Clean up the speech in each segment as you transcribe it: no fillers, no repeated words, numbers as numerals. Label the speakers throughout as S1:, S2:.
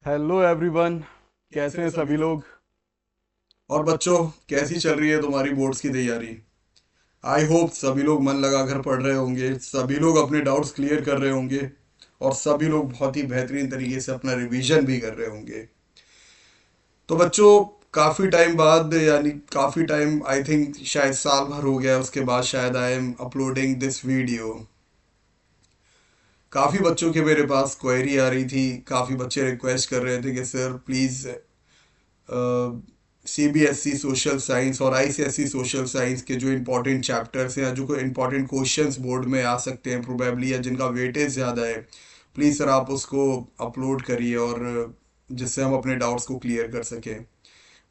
S1: Hello everyone. कैसे हैं सभी लोग।
S2: और बच्चों, कैसी चल रही है तुम्हारी बोर्ड्स की तैयारी? आई होप सभी लोग मन लगाकर पढ़ रहे होंगे, सभी लोग अपने डाउट्स क्लियर कर रहे होंगे और सभी लोग बहुत ही बेहतरीन तरीके से अपना रिवीजन भी कर रहे होंगे। तो बच्चों, काफ़ी टाइम बाद, यानी काफ़ी टाइम, आई थिंक शायद साल भर हो गया, उसके बाद शायद I am uploading this video. काफ़ी बच्चों के मेरे पास क्वेरी आ रही थी, काफ़ी बच्चे रिक्वेस्ट कर रहे थे कि sir please CBSE social science और आईसीएसई सोशल साइंस के जो इम्पोर्टेंट चैप्टर्स हैं या जो कोई इम्पोर्टेंट क्वेश्चंस बोर्ड में आ सकते हैं प्रोबेबली, या जिनका वेटेज ज़्यादा है, प्लीज़ सर आप उसको अपलोड करिए, और जिससे हम अपने डाउट्स को क्लियर कर सकें।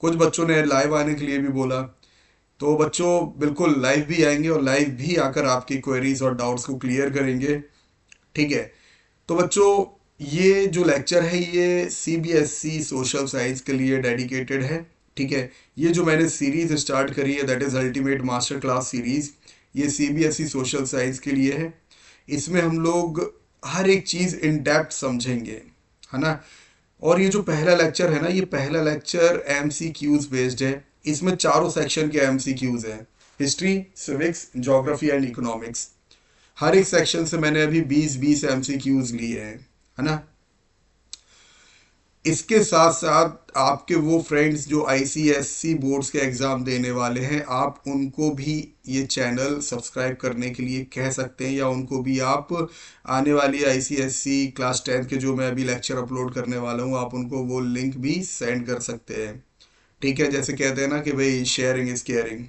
S2: कुछ बच्चों ने लाइव आने के लिए भी बोला। तो बच्चों, बिल्कुल लाइव भी आएंगे और लाइव भी आकर आपकी क्वेरीज और डाउट्स को क्लियर करेंगे। ठीक है। तो बच्चों, ये जो लेक्चर है ये सीबीएसई सोशल साइंस के लिए डेडिकेटेड है। ठीक है। ये जो मैंने सीरीज स्टार्ट करी है, that is ultimate master class series, ये सीबीएसई सोशल साइंस के लिए है। इसमें हम लोग हर एक चीज़ इन डेप्थ समझेंगे, है ना। और ये जो पहला लेक्चर है ना, ये पहला लेक्चर एमसीक्यूज बेस्ड है। इसमें चारों सेक्शन के एमसीक्यूज हैं: history, civics, geography and economics. हर एक सेक्शन से मैंने अभी 20-20 एमसीक्यूज लिए हैं, है ना। इसके साथ साथ आपके वो फ्रेंड्स जो आईसीएससी बोर्ड्स के एग्ज़ाम देने वाले हैं, आप उनको भी ये चैनल सब्सक्राइब करने के लिए कह सकते हैं, या उनको भी आप आने वाली आईसीएससी क्लास 10 के जो मैं अभी लेक्चर अपलोड करने वाला हूँ, आप उनको वो लिंक भी सेंड कर सकते हैं। ठीक है, जैसे कहते हैं ना कि भाई शेयरिंग इज़ केयरिंग।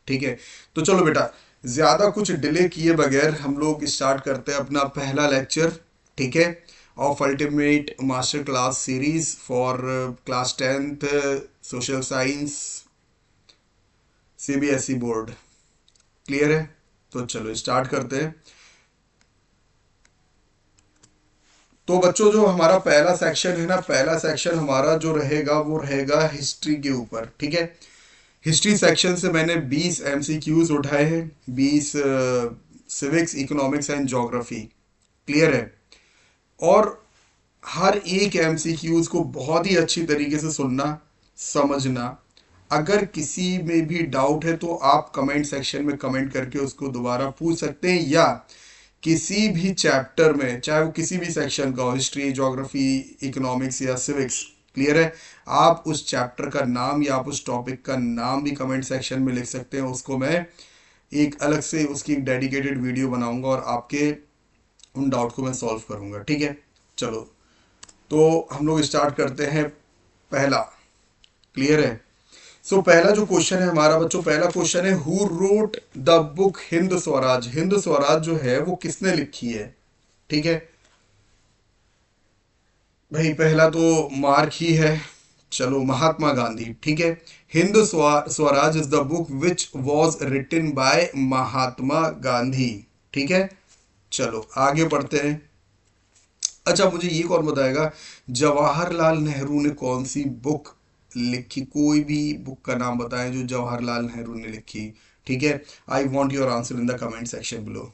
S2: ठीक है। तो चलो बेटा, ज़्यादा कुछ डिले किए बगैर हम लोग स्टार्ट करते हैं अपना पहला लेक्चर। ठीक है। Of ultimate master class series for class 10th social science CBSE board. Clear है? तो चलो स्टार्ट करते हैं। तो बच्चों, जो हमारा पहला सेक्शन है ना, पहला सेक्शन हमारा जो रहेगा वो रहेगा हिस्ट्री के ऊपर। ठीक है। हिस्ट्री सेक्शन से मैंने 20 एमसीक्यूज उठाए हैं, 20 civics, economics and geography. Clear है? और हर एक एमसीक्यूज को बहुत ही अच्छी तरीके से सुनना, समझना। अगर किसी में भी डाउट है तो आप कमेंट सेक्शन में कमेंट करके उसको दोबारा पूछ सकते हैं, या किसी भी चैप्टर में, चाहे वो किसी भी सेक्शन का हो, हिस्ट्री, ज्योग्राफी, इकोनॉमिक्स या सिविक्स। क्लियर है? आप उस चैप्टर का नाम या आप उस टॉपिक का नाम भी कमेंट सेक्शन में लिख सकते हैं, उसको मैं एक अलग से उसकी एक डेडिकेटेड वीडियो बनाऊंगा और आपके उन डाउट को मैं सॉल्व करूंगा। ठीक है। चलो, तो हम लोग स्टार्ट करते हैं पहला। क्लियर है? सो पहला जो क्वेश्चन है हमारा बच्चों, पहला क्वेश्चन है, who wrote the book Hind Swaraj? Hind Swaraj जो है वो किसने लिखी है? ठीक है भाई, पहला तो मार्क ही है। चलो, महात्मा गांधी। ठीक है। Hind Swaraj is the book which was written by Mahatma Gandhi. ठीक है। चलो आगे बढ़ते हैं। अच्छा, मुझे ये कौन बताएगा, जवाहरलाल नेहरू ने कौन सी बुक लिखी? कोई भी बुक का नाम बताएं जो जवाहरलाल नेहरू ने लिखी। ठीक है। I want your answer in the comment section below.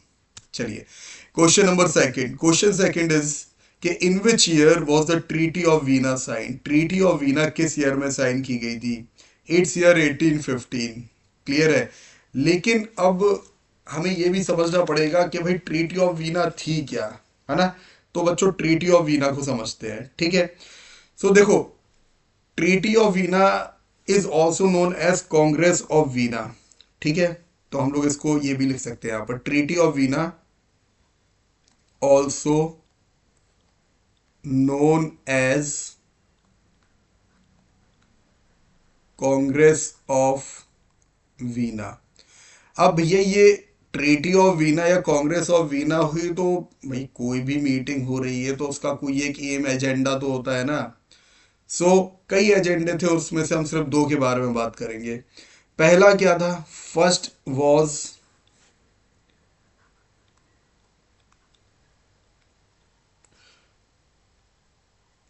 S2: चलिए, question number second. Question second is कि in which year was the treaty of Vienna sign? Treaty of Vienna किस ईयर में साइन की गई थी? It's year 1815। क्लियर है? लेकिन अब हमें यह भी समझना पड़ेगा कि भाई ट्रीटी ऑफ वीना थी क्या, है ना। तो बच्चों, ट्रीटी ऑफ वीना को समझते हैं। ठीक है। सो देखो, Treaty of Vienna is also known as Congress of Vienna. ठीक है। तो हम लोग इसको ये भी लिख सकते हैं यहां पर, treaty of Veena also known as Congress of Veena. अब भैया, ये ट्रीटी ऑफ वीना या कांग्रेस ऑफ वीना हुई तो भाई कोई भी मीटिंग हो रही है तो उसका कोई एक एम एजेंडा तो होता है ना। कई एजेंडे थे, उसमें से हम सिर्फ दो के बारे में बात करेंगे। पहला क्या था? First was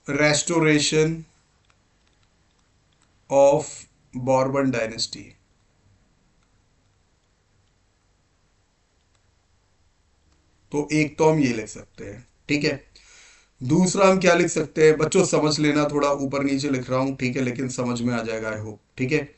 S2: restoration of Bourbon dynasty. तो एक तो हम ये ले सकते हैं। ठीक है। दूसरा हम क्या लिख सकते हैं बच्चों, समझ लेना, थोड़ा ऊपर नीचे लिख रहा हूं, ठीक है, लेकिन समझ में आ जाएगा आई होप, ठीक है।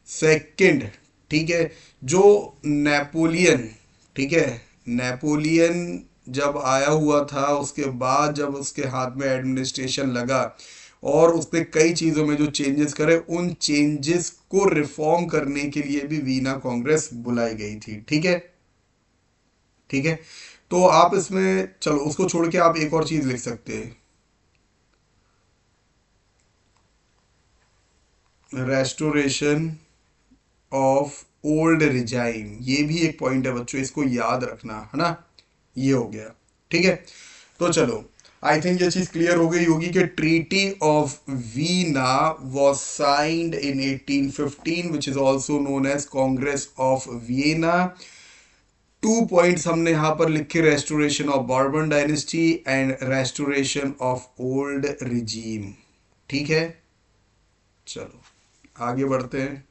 S2: सेकंड, ठीक है, जो नेपोलियन, ठीक है, नेपोलियन जब आया हुआ था, उसके बाद जब उसके हाथ में एडमिनिस्ट्रेशन लगा और उसने कई चीज़ों में जो चेंजेस करे, उन चेंजेस को रिफॉर्म करने के लिए भी वीना कांग्रेस बुलाई गई थी, ठीक है, ठीक है। तो आप इसमें चलो उसको छोड़ के आप एक और चीज़ लिख सकते हैं, रेस्टोरेशन ऑफ ओल्ड रिजाइम, ये भी एक पॉइंट है बच्चों, इसको याद रखना है ना। ये हो गया, ठीक है। तो चलो, आई थिंक ये चीज क्लियर हो गई होगी कि Treaty of Vienna was signed in 1815 which is also known as Congress of Vienna. 2 points हमने यहां पर लिखे, restoration of Bourbon dynasty and restoration of old regime, ठीक है। चलो आगे बढ़ते हैं।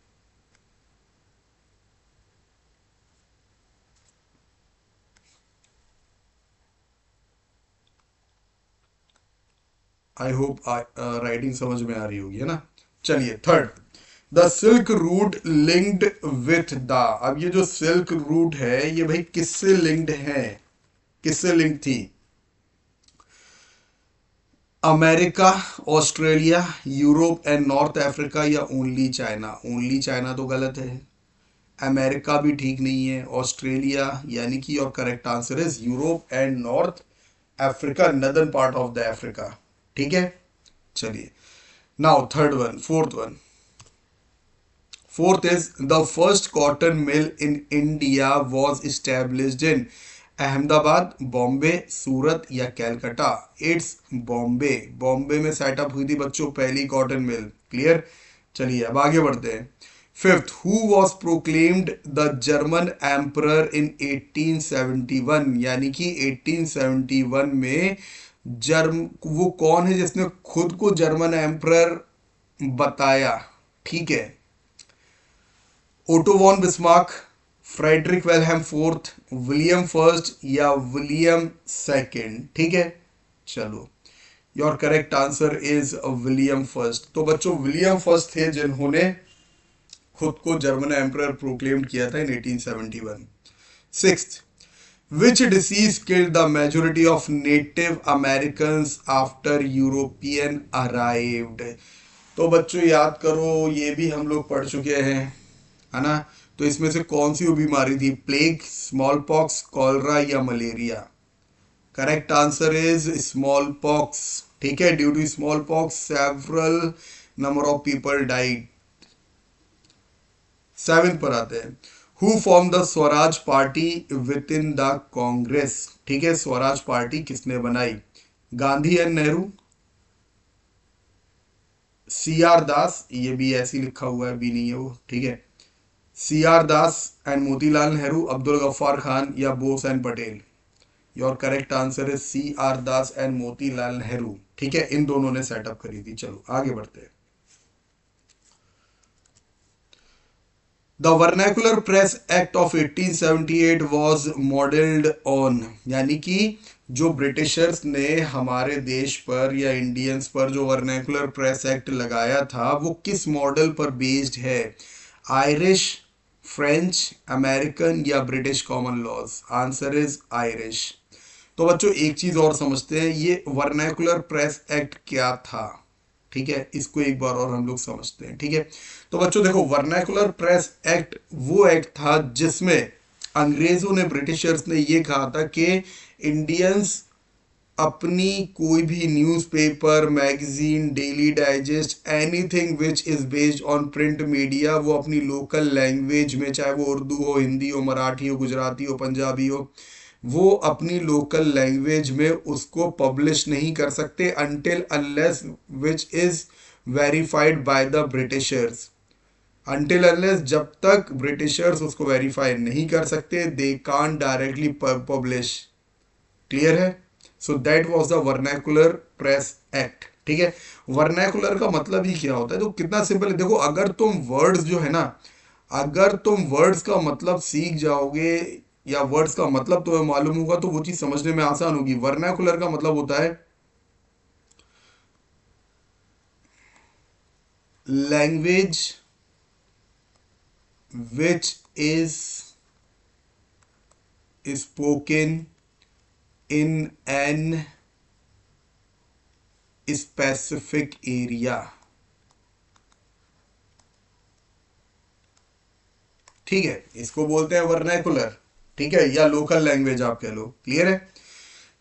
S2: आई होप राइटिंग समझ में आ रही होगी, है ना। चलिए third, the silk route linked with the, अब ये जो सिल्क रूट है ये भाई किससे लिंक्ड है, किससे लिंक थी? America, Australia, Europe and north Africa, या ओनली चाइना? ओनली चाइना तो गलत है, अमेरिका भी ठीक नहीं है, ऑस्ट्रेलिया, यानी कि your correct answer is Europe and north Africa, northern part of the Africa, ठीक है। चलिए now third one, fourth one. Fourth is the first cotton mill in India was established in Ahmedabad, Bombay, Surat या कैलकाटा? इट्स बॉम्बे, बॉम्बे में setup हुई थी बच्चों पहली cotton mill, clear. चलिए अब आगे बढ़ते हैं। Fifth, who was proclaimed the German emperor in 1871, यानी कि 1871 में वो कौन है जिसने खुद को जर्मन एम्परर बताया, ठीक है? Otto von Bismarck, Frederick Wilhelm fourth, William first या विलियम सेकंड, ठीक है। चलो your correct answer is William first. तो बच्चों विलियम फर्स्ट थे जिन्होंने खुद को जर्मन एम्परर प्रोक्लेम किया था इन 1871। Sixth, which disease killed the majority of native American after European arrived? तो बच्चों याद करो, ये भी हम लोग पढ़ चुके हैं, है ना। तो इसमें से कौन सी वो बीमारी थी, प्लेग, स्मॉल पॉक्स, कॉलरा या malaria? Correct answer is smallpox, ठीक है। Due to smallpox several number of people died. Seventh पर आते हैं, who form the Swaraj party within the Congress? ठीक है, स्वराज पार्टी किसने बनाई? Gandhi and Nehru, C R Das, ये भी ऐसे ही लिखा हुआ है, भी नहीं है वो, ठीक है। C R Das and Motilal Nehru, Abdul Ghaffar Khan या Bose and Patel? Your correct answer है C R Das and Motilal Nehru, ठीक है। इन दोनों ने सेटअप करी थी। चलो आगे बढ़ते हैं। The vernacular press act of 1878 was modelled on, यानी कि जो ब्रिटिशर्स ने हमारे देश पर या इंडियंस पर जो वर्नैकुलर प्रेस एक्ट लगाया था वो किस मॉडल पर बेस्ड है? आयरिश, फ्रेंच, अमेरिकन या British common laws? Answer is Irish. तो बच्चों एक चीज और समझते हैं, ये वर्नैकुलर प्रेस एक्ट क्या था, ठीक है, इसको एक बार और हम लोग समझते हैं, ठीक है। तो बच्चों देखो, वर्नैकुलर प्रेस एक्ट वो एक्ट था जिसमें अंग्रेजों ने, ब्रिटिशर्स ने ये कहा था कि इंडियंस अपनी कोई भी newspaper, magazine, daily digest, anything which is based on print media, वो अपनी लोकल लैंग्वेज में, चाहे वो उर्दू हो, हिंदी हो, मराठी हो, गुजराती हो, पंजाबी हो, वो अपनी लोकल लैंग्वेज में उसको पब्लिश नहीं कर सकते until unless which is verified by the Britishers. Until unless, जब तक ब्रिटिशर्स उसको वेरीफाई नहीं कर सकते, they can't directly publish. Clear है? So that was the vernacular press act, ठीक है। वर्नैकुलर का मतलब ही क्या होता है? तो कितना सिंपल है, देखो अगर तुम वर्ड्स जो है ना, अगर तुम वर्ड्स का मतलब सीख जाओगे या वर्ड्स का मतलब तुम्हें मालूम होगा तो वो चीज़ समझने में आसान होगी। वर्नैकुलर का मतलब होता है language which is spoken in an specific area. ठीक है, इसको बोलते हैं वर्नैकुलर, ठीक है, या लोकल लैंग्वेज आप कह लो। क्लियर है?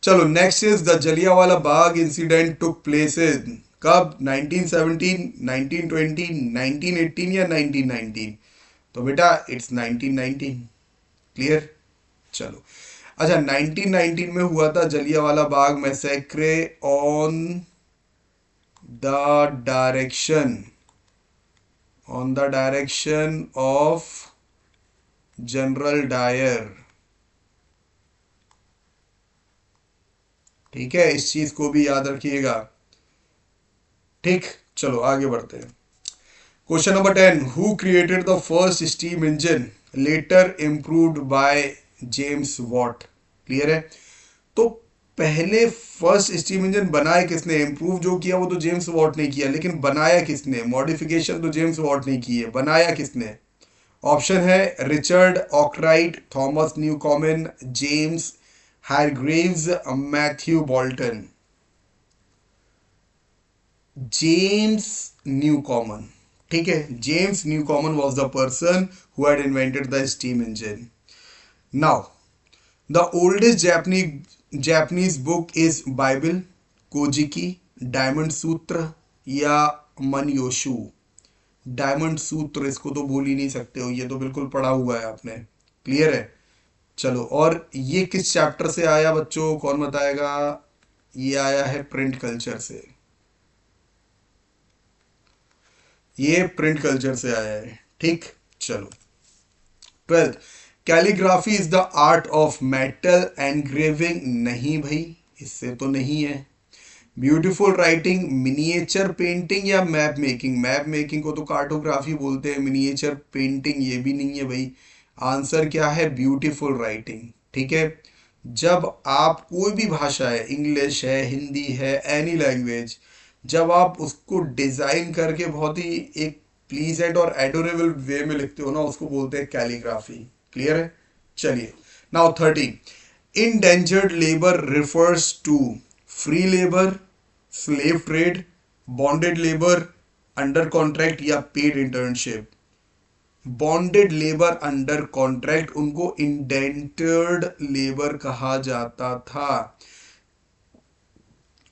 S2: चलो next is the Jallianwala Bagh incident took place in कब? 1917, 1920, 1918 या 1919? तो बेटा इट्स 1919। क्लियर? चलो अच्छा, 1919 में हुआ था Jallianwala Bagh massacre on the direction of general Dyer. ठीक है, इस चीज को भी याद रखिएगा। ठीक, चलो आगे बढ़ते हैं। Question number 10, who created the first steam engine later improved by James Watt? Clear है? तो पहले फर्स्ट स्टीम इंजन बनाया किसने? इम्प्रूव जो किया वो तो जेम्स वॉट ने किया, लेकिन बनाया किसने? मॉडिफिकेशन तो जेम्स वॉट ने की है, बनाया किसने? ऑप्शन है Richard Arkwright, Thomas Newcomen, James Hargreaves, Matthew Boulton. James Newcomen. ठीक है, James Newcomen was the person who had invented the steam engine. Now the oldest Japanese book is Bible, Kojiki, diamond sutra या मनयोशु? Diamond सूत्र इसको तो भूल ही नहीं सकते हो, ये तो बिल्कुल पढ़ा हुआ है आपने। क्लियर है? चलो, और ये किस चैप्टर से आया बच्चों, कौन बताएगा? ये आया है प्रिंट कल्चर से, ये प्रिंट कल्चर से आया है। ठीक, चलो 12th, calligraphy is the art of metal engraving? नहीं भाई, इससे तो नहीं है। ब्यूटीफुल राइटिंग, मिनिएचर पेंटिंग या मैप मेकिंग? मैप मेकिंग को तो कार्टोग्राफी बोलते हैं, मिनिएचर पेंटिंग ये भी नहीं है भाई। आंसर क्या है? Beautiful writing. ठीक है, जब आप कोई भी भाषा है, इंग्लिश है, हिंदी है, एनी लैंग्वेज, जब आप उसको डिजाइन करके बहुत ही एक प्लीजेंट और एडोरेबल वे में लिखते हो ना, उसको बोलते हैं कैलीग्राफी। क्लियर है? चलिए now 13, indentured labour refers to free labour, slave trade, bonded labour, under contract या paid internship? Bonded labour under contract, उनको इंडेंटर्ड लेबर कहा जाता था।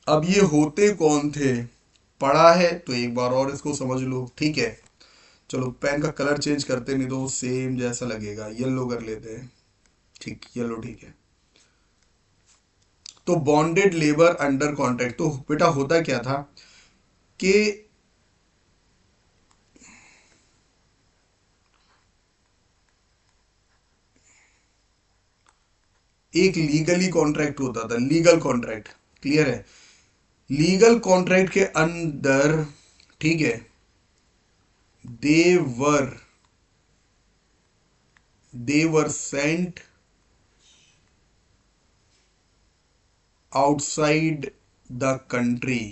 S2: अब ये होते कौन थे? पढ़ा है तो एक बार और इसको समझ लो। ठीक है, चलो पेन का कलर चेंज करते, नहीं तो सेम जैसा लगेगा, येलो कर लेते हैं। ठीक, येलो ठीक है। तो बॉन्डेड लेबर अंडर कॉन्ट्रैक्ट, तो बेटा होता क्या था कि एक लीगली कॉन्ट्रैक्ट होता था, लीगल कॉन्ट्रैक्ट। क्लियर है? लीगल कॉन्ट्रैक्ट के अंदर, ठीक है, they were sent outside the country।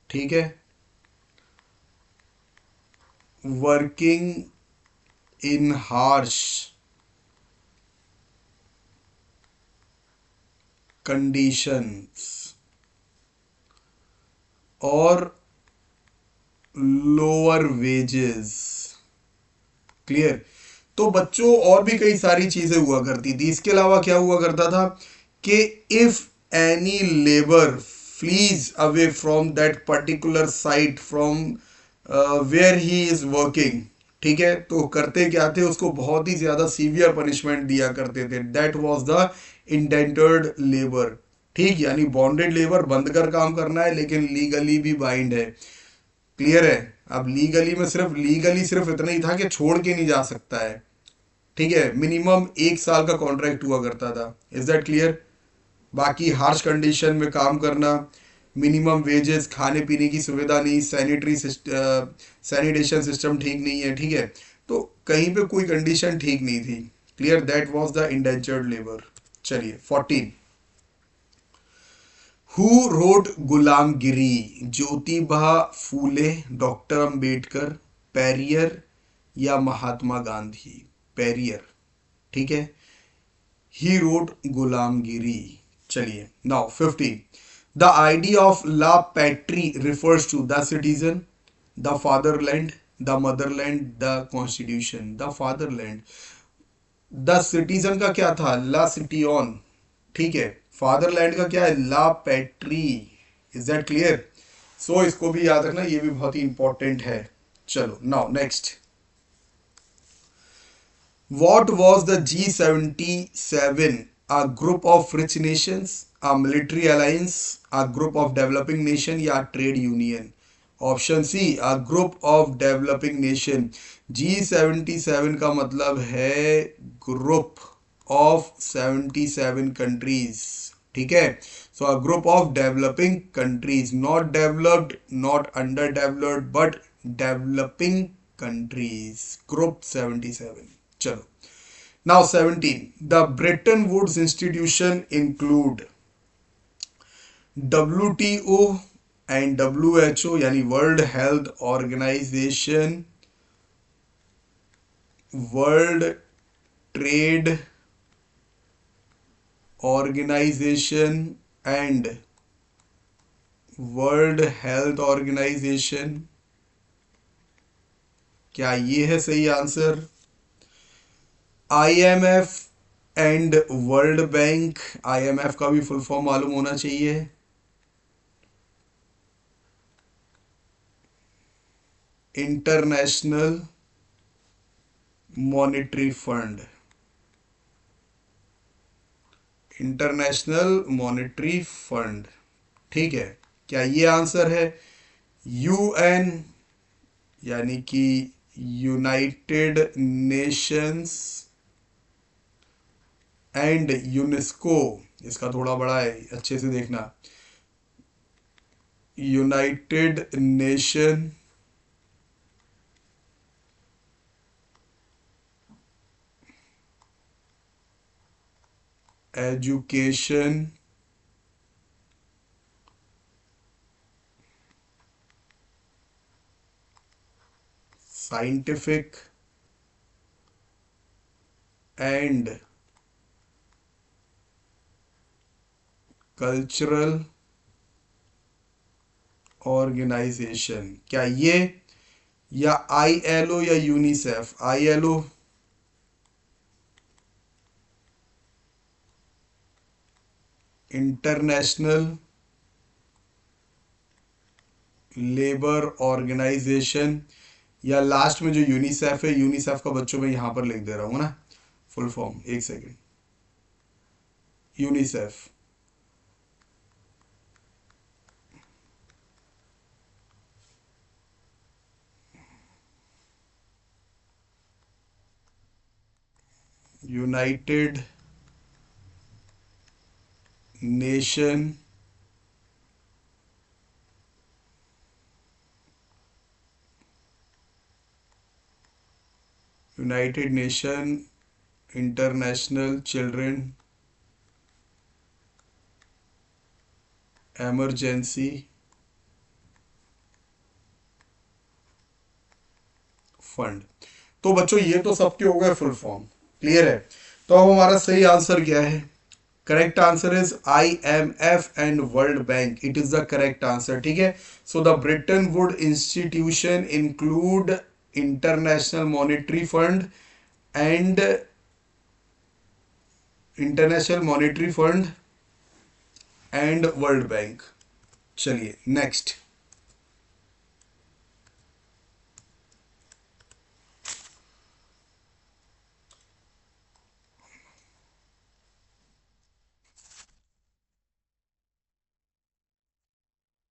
S2: ठीक है, वर्किंग इन हार्श कंडीशंस और लोअर वेजेस। क्लियर? तो बच्चों और भी कई सारी चीजें हुआ करती थी। इसके अलावा क्या हुआ करता था कि if any labour flees away from that particular site from where he is working, ठीक है, तो करते क्या थे, उसको बहुत ही ज्यादा सीवियर पनिशमेंट दिया करते थे। That was the indentured labour. ठीक, यानी बॉन्डेड लेबर बंद कर काम करना है, लेकिन लीगली भी बाइंड है। क्लियर है? अब लीगली सिर्फ इतना ही था कि छोड़ के नहीं जा सकता है। ठीक है, मिनिमम 1 साल का कॉन्ट्रैक्ट हुआ करता था। Is that clear? बाकी हार्श कंडीशन में काम करना, मिनिमम वेजेस, खाने पीने की सुविधा नहीं, सैनिटेशन सिस्टम ठीक नहीं है। ठीक है, तो कहीं पे कोई कंडीशन ठीक नहीं थी। Clear? That was the indentured labour. चलिए 14, who wrote Gulamgiri, Jyotiba Phule, doctor Ambedkar, Periyar या महात्मा गांधी। पेरियर, ठीक है। ही रोट गुलामगिरी। चलिए now 15, the idea of la patrie refers to the citizen, the fatherland, the motherland, the constitution. The fatherland. The citizen का क्या था, ला सिटियोन, ठीक है। फादरलैंड का क्या है, la patrie. Is that clear? So इसको भी याद रखना, ये भी बहुत ही इंपॉर्टेंट है। चलो now next, what was the G77? A group of rich nations, a military alliance, a group of developing nation या trade union? Option C, a group of developing nation। G77 का मतलब है ग्रुप ऑफ 77 कंट्रीज, ठीक है। So a group of developing countries, not developed, not under developed, but developing countries, group 77। चलो now 17, the Bretton Woods institution include WTO and WHO यानी world health organisation, world trade organisation and world health organisation. क्या ये है सही answer? IMF and world bank. IMF का भी full form मालूम होना चाहिए, international monetary fund. International monetary fund, ठीक है। क्या ये आंसर है? UN यानी कि यूनाइटेड नेशंस एंड यूनेस्को, इसका थोड़ा बड़ा है, अच्छे से देखना। United Nation Education Scientific and Cultural Organization. क्या ये, या ILO या UNICEF? ILO, International Labour Organization, या लास्ट में जो यूनिसेफ है, यूनिसेफ का बच्चों में यहां पर लिख दे रहा हूं ना फुल फॉर्म, एक second. UNICEF, United nation United nation international children emergency fund. तो बच्चों ये तो सबके हो गए फुल फॉर्म, क्लियर है। तो अब हमारा सही आंसर क्या है? Correct answer is IMF and world bank, it is the correct answer, ठीक है। So the Bretton wood institution include international monetary fund and international monetary fund and world bank. चलिए नेक्स्ट,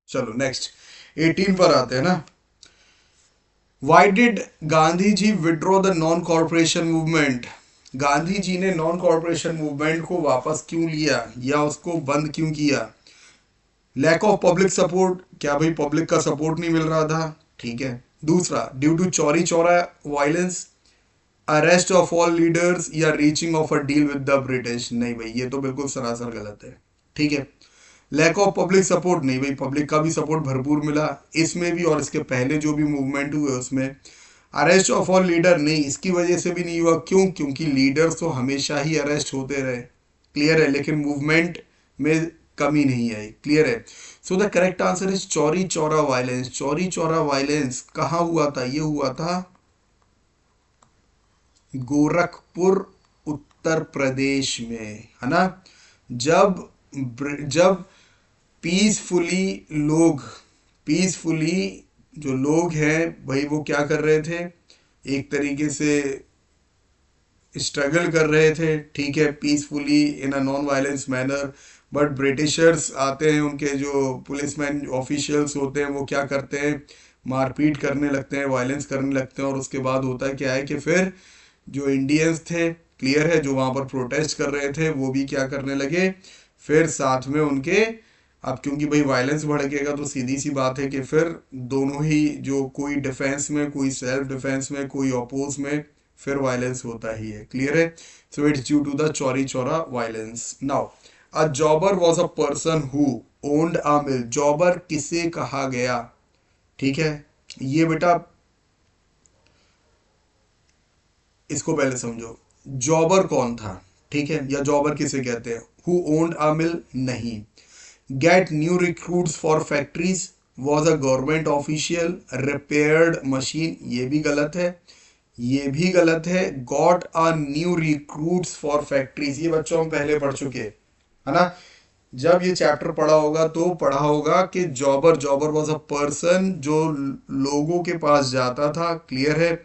S2: चलो नेक्स्ट 18 पर आते हैं ना। Why did Gandhi ji withdraw the non corporation movement? Gandhi ji ने non corporation movement को वापस क्यों लिया या उसको बंद क्यों किया? लैक ऑफ पब्लिक सपोर्ट, क्या भाई पब्लिक का सपोर्ट नहीं मिल रहा था, ठीक है। दूसरा, due to Chauri Chaura violence, arrest of all leaders, या reaching of a deal with the British? नहीं भाई, ये तो बिल्कुल सरासर गलत है, ठीक है। लैक ऑफ पब्लिक सपोर्ट नहीं भाई, पब्लिक का भी सपोर्ट भरपूर मिला इसमें भी, और इसके पहले जो भी मूवमेंट हुए उसमें। अरेस्ट ऑफ ऑल लीडर नहीं, इसकी वजह से भी नहीं हुआ। क्यों? क्योंकि लीडर्स तो हमेशा ही अरेस्ट होते रहे, क्लियर है, लेकिन मूवमेंट में कमी नहीं आई, क्लियर है। So the correct answer is Chauri Chaura violence. Chauri Chaura violence कहाँ हुआ था? ये हुआ था गोरखपुर, उत्तर प्रदेश में, है ना। जब जब पीसफुली लोग, पीसफुली जो लोग हैं भाई वो क्या कर रहे थे, एक तरीके से स्ट्रगल कर रहे थे, ठीक है, peacefully in a non violence manner. But Britishers आते हैं, उनके जो पुलिसमैन ऑफिशियल्स होते हैं वो क्या करते हैं, मारपीट करने लगते हैं, वायलेंस करने लगते हैं। और उसके बाद होता है क्या है कि फिर जो इंडियंस थे, क्लियर है, जो वहाँ पर प्रोटेस्ट कर रहे थे वो भी क्या करने लगे, फिर साथ में उनके। अब क्योंकि भाई वायलेंस भड़केगा तो सीधी सी बात है कि फिर दोनों ही, जो कोई डिफेंस में, कोई सेल्फ डिफेंस में, कोई अपोज में, फिर वायलेंस होता ही है, क्लियर है। So it's due to the Chauri Chaura violence. Now a jobber was a person who owned a mill. Jobber किसे कहा गया? ठीक है, ये बेटा इसको पहले समझो, जॉबर कौन था, ठीक है, या जॉबर किसे कहते हैं? हु ओन्ड अ मिल नहीं। Get new recruits for factories was a government official. Repaired machine, ये भी गलत है, ये भी गलत है। Got a new recruits for factories, ये बच्चों हम पहले पढ़ चुके हैं, है ना। जब ये चैप्टर पढ़ा होगा तो पढ़ा होगा कि जॉबर, जॉबर वॉज अ पर्सन जो लोगों के पास जाता था, क्लियर है,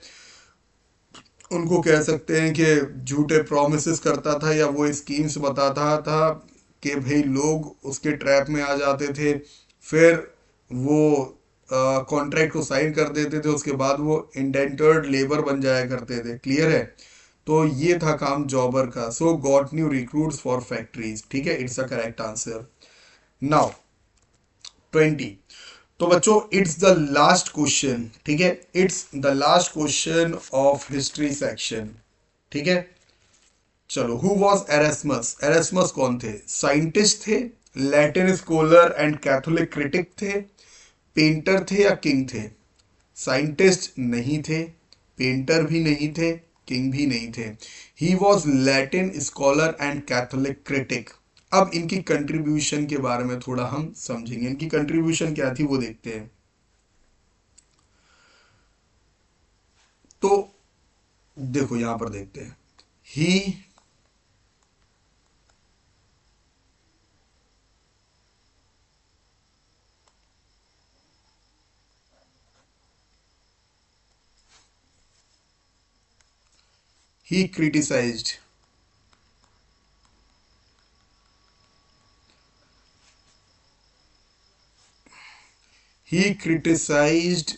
S2: उनको कह सकते हैं कि झूठे प्रोमिस करता था या वो स्कीम्स बताता था कि भाई लोग उसके ट्रैप में आ जाते थे, फिर वो कॉन्ट्रैक्ट को साइन कर देते थे, उसके बाद वो इंडेंटर्ड लेबर बन जाया करते थे, क्लियर है। तो ये था काम जॉबर का। सो got new recruits for factories, ठीक है, it's a correct answer. Now 20। तो बच्चों इट्स द लास्ट क्वेश्चन, ठीक है, it's the last question of history section, ठीक है। चलो, हु वॉज एरेस्मस? एरेस्मस कौन थे? साइंटिस्ट थे, Latin scholar and Catholic critic थे, पेंटर थे या किंग थे? साइंटिस्ट नहीं थे, पेंटर भी नहीं थे, किंग भी नहीं थे। He was Latin scholar and Catholic critic. अब इनकी कंट्रीब्यूशन के बारे में थोड़ा हम समझेंगे, इनकी कंट्रीब्यूशन क्या थी वो देखते हैं। तो देखो यहां पर देखते हैं, he criticized, he criticized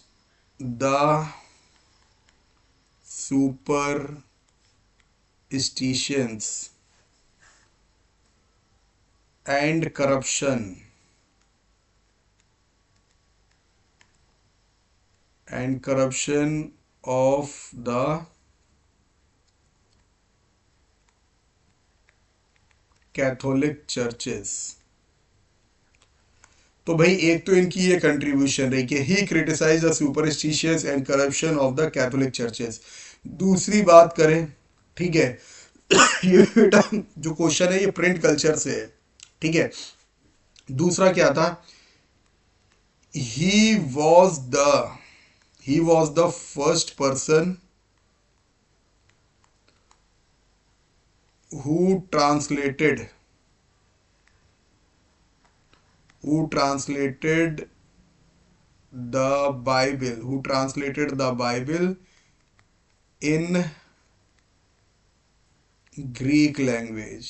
S2: the superstitions and corruption of the Catholic churches. तो भाई एक तो इनकी ये कंट्रीब्यूशन रही कि he criticise the superstitious and corruption of the Catholic churches. दूसरी बात करें, ठीक है, ये बेटा जो क्वेश्चन है ये प्रिंट कल्चर से है, ठीक है। दूसरा क्या था, he was the he was the first person who translated the Bible in Greek language,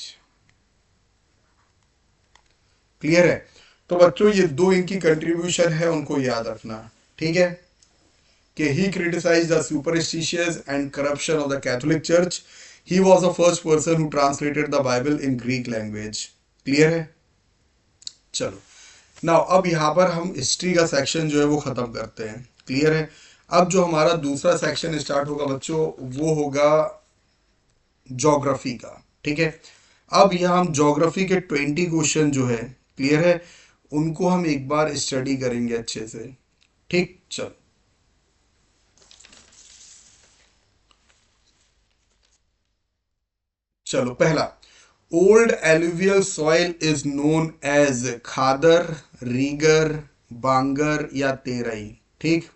S2: clear है। तो बच्चों ये दो इनकी कंट्रीब्यूशन है, उनको याद रखना, ठीक है, कि he criticized the superstitious and corruption of the Catholic Church. He was the first person who translated the Bible in Greek language. Clear है। चलो नाउ अब यहाँ पर हम हिस्ट्री का सेक्शन जो है वो खत्म करते हैं, क्लियर है। अब जो हमारा दूसरा सेक्शन स्टार्ट होगा बच्चों वो होगा ज्योग्राफी का, ठीक है। अब यहाँ हम ज्योग्राफी के 20 क्वेश्चन जो है, क्लियर है? उनको हम एक बार स्टडी करेंगे अच्छे से। ठीक, चलो चलो पहला, old alluvial soil is known as khadar, regur, bangar या तेरई। ठीक,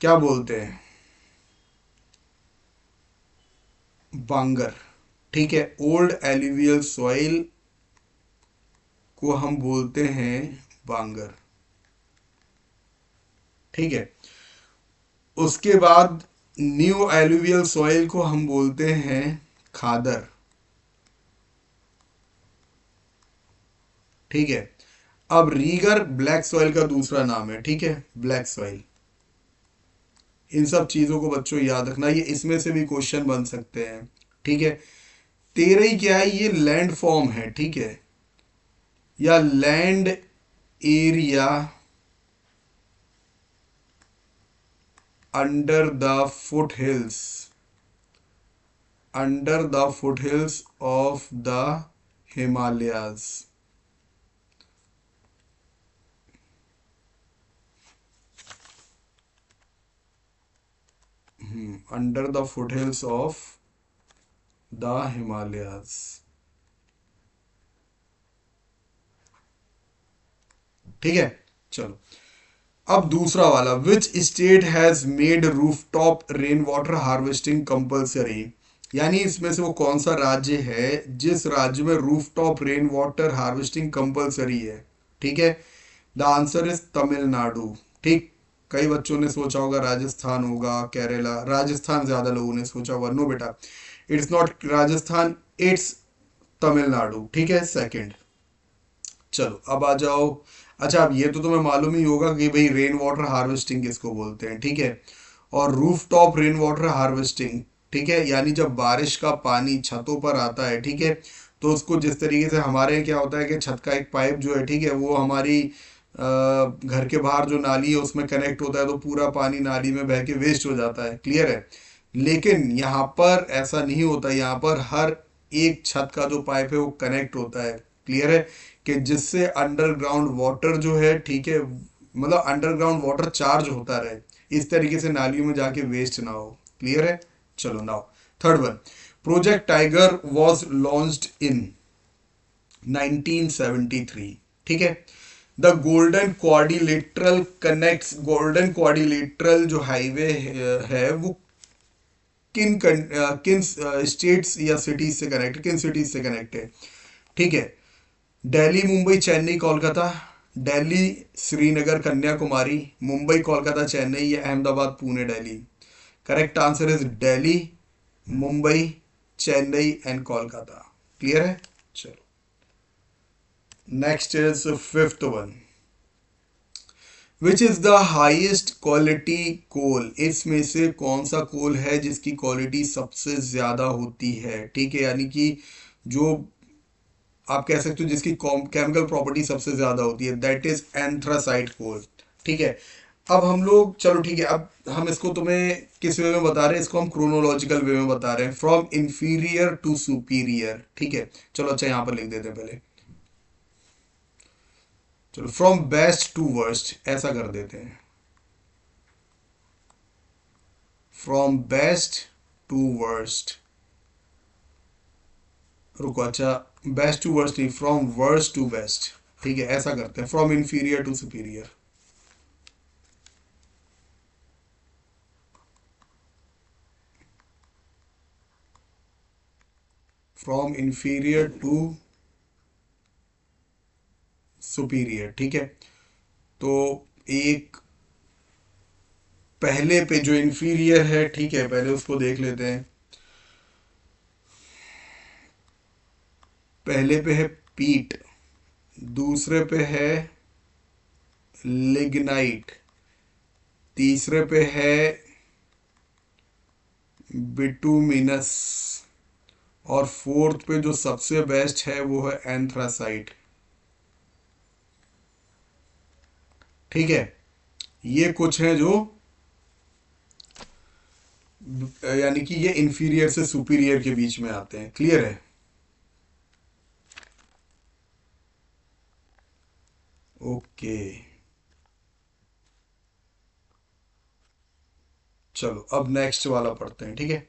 S2: क्या बोलते हैं? बांगर। ठीक है, ओल्ड एलुवियल सॉइल को हम बोलते हैं बांगर। ठीक है, उसके बाद न्यू एलुवियल सॉइल को हम बोलते हैं खादर। ठीक है, अब रीगर ब्लैक सॉइल का दूसरा नाम है। ठीक है, ब्लैक सॉइल। इन सब चीजों को बच्चों याद रखना, ये इसमें से भी क्वेश्चन बन सकते हैं। ठीक है, तेरई क्या है? ये लैंड फॉर्म है। ठीक है, या land area under the foot hills, under the foot hills of the Himalayas. Under the foot hills of the Himalayas. ठीक है, चलो अब दूसरा वाला, विच state has made rooftop rain water harvesting compulsory. यानी इसमें से वो कौन सा राज्य है जिस राज्य में rooftop rain water harvesting compulsory है? ठीक है, द आंसर इज तमिलनाडु। ठीक, कई बच्चों ने सोचा होगा राजस्थान होगा, केरला। राजस्थान ज्यादा लोगों ने सोचा होगा। नो बेटा, it's not Rajasthan, it's Tamil Nadu. ठीक है, सेकंड। चलो अब आ जाओ। अच्छा, अब ये तो तुम्हें मालूम ही होगा कि भाई रेन वाटर हार्वेस्टिंग किसको बोलते हैं। ठीक है, और roof top rain water harvesting, ठीक है, यानी जब बारिश का पानी छतों पर आता है, ठीक है, तो उसको जिस तरीके से हमारे यहाँ क्या होता है कि छत का एक पाइप जो है, ठीक है, वो हमारी घर के बाहर जो नाली है उसमें कनेक्ट होता है, तो पूरा पानी नाली में बह के वेस्ट हो जाता है। क्लियर है? लेकिन यहाँ पर ऐसा नहीं होता, यहाँ पर हर एक छत का जो पाइप है वो कनेक्ट होता है। क्लियर है? कि जिससे अंडरग्राउंड वाटर जो है, ठीक है, मतलब अंडरग्राउंड वाटर चार्ज होता रहे, इस तरीके से नालियों में जाके वेस्ट ना हो। क्लियर है? चलो now third one, project tiger was launched in 1973। ठीक है, the golden quadrilateral connects, golden quadrilateral जो हाईवे है वो किन स्टेट्स या सिटीज से कनेक्ट, किन सिटीज से कनेक्ट है? ठीक है, दिल्ली, मुंबई, चेन्नई, कोलकाता। दिल्ली, श्रीनगर, कन्याकुमारी, मुंबई, कोलकाता, चेन्नई या Ahmedabad, Pune, Delhi. Correct answer is Delhi, Mumbai, Chennai and Kolkata. Clear है? चलो next is fifth one, which is the highest quality coal. इसमें से कौन सा कोल है जिसकी क्वालिटी सबसे ज्यादा होती है? ठीक है, यानी कि जो आप कह सकते हो जिसकी केमिकल प्रॉपर्टी सबसे ज्यादा होती है, दैट इज एंथ्रासाइट कोल। ठीक है, अब हम लोग, चलो ठीक है, अब हम इसको तुम्हें किस वे में बता रहे हैं? इसको हम क्रोनोलॉजिकल वे में बता रहे हैं, फ्रॉम इंफीरियर टू सुपीरियर। ठीक है, चलो अच्छा यहां पर लिख देते हैं पहले, चलो फ्रॉम बेस्ट टू वर्स्ट ऐसा कर देते हैं, फ्रॉम बेस्ट टू वर्स्ट। रुको, अच्छा बेस्ट टू वर्स्ट नहीं, फ्रॉम वर्स्ट टू बेस्ट। ठीक है, ऐसा करते हैं, from inferior to superior. From inferior to superior. ठीक है, तो एक पहले पे जो इंफीरियर है, ठीक है, पहले उसको देख लेते हैं। पहले पे है पीट, दूसरे पे है लिग्नाइट, तीसरे पे है बिटुमिनस, और फोर्थ पे जो सबसे बेस्ट है वो है एंथ्रासाइट। ठीक है, ये कुछ है जो यानी कि ये इंफीरियर से सुपीरियर के बीच में आते हैं। क्लियर है? ओके, चलो अब नेक्स्ट वाला पढ़ते हैं, ठीक है।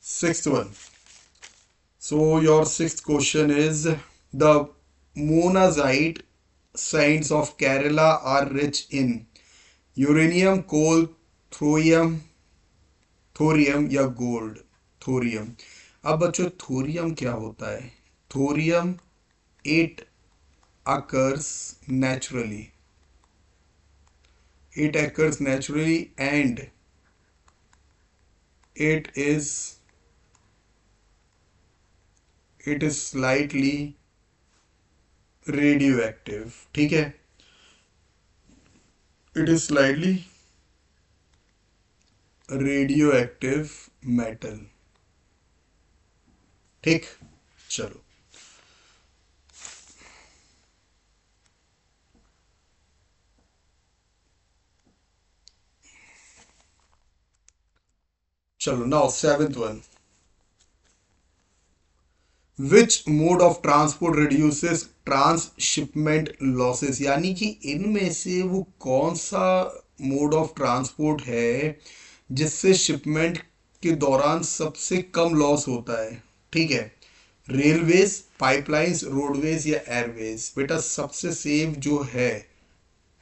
S2: Sixth one, so your sixth question is the monazite sands of Kerala are rich in uranium, coal, thorium, thorium या गोल्ड। थोरियम। अब बच्चों थोरियम क्या होता है? Thorium it occurs naturally, it occurs naturally and it is slightly radioactive, ठीक है। it is slightly radioactive metal, ठीक। चलो चलो now seventh one, which mode of transport reduces transshipment losses, यानी कि इनमें से वो कौन सा मोड ऑफ ट्रांसपोर्ट है जिससे शिपमेंट के दौरान सबसे कम लॉस होता है, ठीक है। रेलवेज, पाइपलाइंस, रोडवेज या एयरवेज। बेटा सबसे सेफ जो है,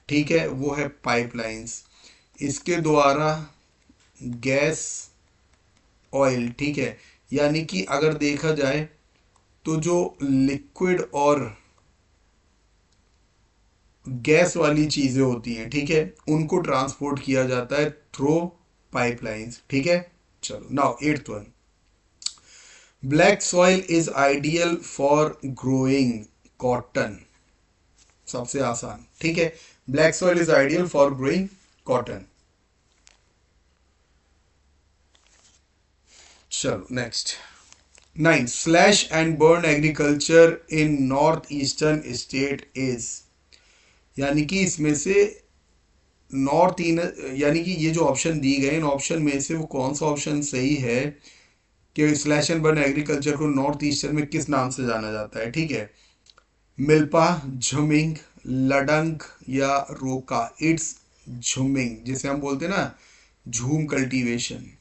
S2: ठीक है, वो है पाइपलाइंस। इसके द्वारा गैस, ऑयल, ठीक है, यानी कि अगर देखा जाए तो जो लिक्विड और गैस वाली चीजें होती हैं, ठीक है, उनको ट्रांसपोर्ट किया जाता है थ्रू पाइपलाइंस, ठीक है। चलो now eighth one, black soil is ideal for growing cotton. सबसे आसान, ठीक है, black soil is ideal for growing cotton. चलो next, 9, slash and burn agriculture in north eastern state is, यानी कि इसमें से नॉर्थ यानी कि ये जो ऑप्शन दी गए इन ऑप्शन में से वो कौन सा ऑप्शन सही है कि स्लैश एंड बर्न एग्रीकल्चर को नॉर्थ ईस्टर्न में किस नाम से जाना जाता है, ठीक है। मिल्पा, झुमिंग, लडंग या रोका। इट्स झुमिंग, जिसे हम बोलते हैं ना झूम कल्टीवेशन,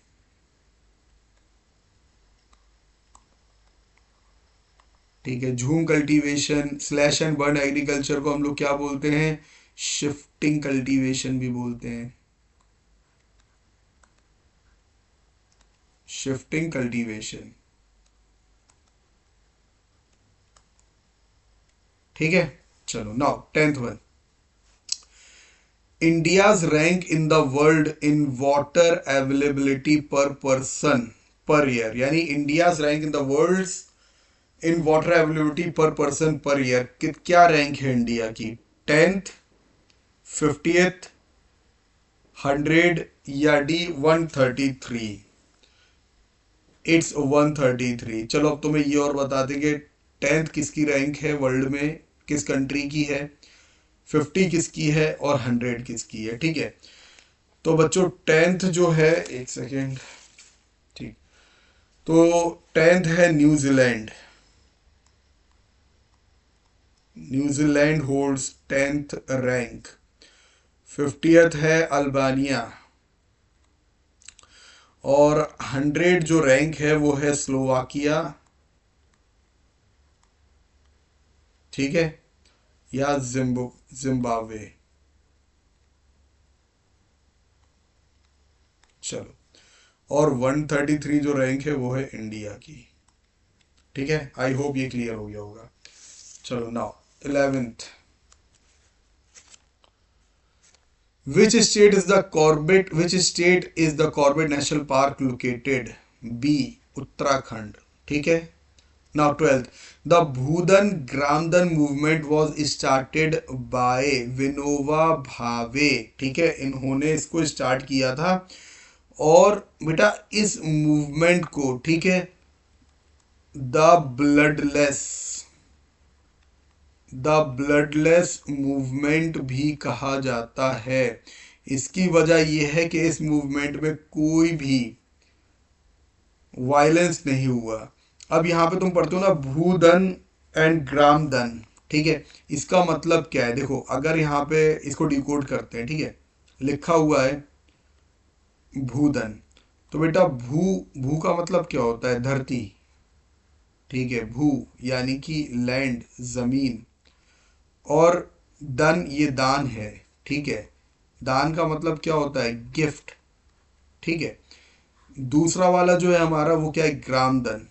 S2: ठीक है, झूम cultivation. Slash and burn agriculture को हम लोग क्या बोलते हैं? शिफ्टिंग कल्टीवेशन भी बोलते हैं, शिफ्टिंग कल्टीवेशन, ठीक है। चलो now 10th one, India's rank in the world in water availability पर पर्सन पर ईयर, यानी India's rank in the world in water availability पर पर्सन पर ईयर, क्या रैंक है इंडिया की? 10th, 50th, 100 या डी 133? इट्स 133। चलो अब तुम्हें ये और बता दें कि 10th किसकी रैंक है वर्ल्ड में, किस कंट्री की है, 50 किसकी है और 100 किसकी है, ठीक है। तो बच्चों 10th जो है, एक सेकेंड, ठीक, तो 10th है New Zealand, New Zealand holds 10th rank. 50th है अल्बानिया और 100 जो रैंक है वो है स्लोवाकिया, ठीक है, या जिम्बाब्वे। चलो, और 133 जो रैंक है वो है इंडिया की, ठीक है। आई होप ये क्लियर हो गया होगा। चलो now 11th, Which state is the Corbett National Park located? B. Uttarakhand, ठीक है। Now 12th, the Bhudan Gramdan movement was started by Vinoba Bhave, ठीक है, इन्होंने इसको स्टार्ट किया था। और बेटा इस मूवमेंट को, ठीक है, द ब्लडलेस मूवमेंट भी कहा जाता है। इसकी वजह यह है कि इस मूवमेंट में कोई भी वायलेंस नहीं हुआ। अब यहाँ पे तुम पढ़ते हो ना भूधन एंड ग्रामधन, ठीक है, इसका मतलब क्या है? देखो अगर यहाँ पे इसको डिकोड करते हैं, ठीक है, लिखा हुआ है भूधन, तो बेटा भू, भू का मतलब क्या होता है? धरती, ठीक है, भू यानी कि लैंड, जमीन, और धन ये दान है, ठीक है, दान का मतलब क्या होता है? गिफ्ट, ठीक है। दूसरा वाला जो है हमारा वो क्या है? ग्रामधन,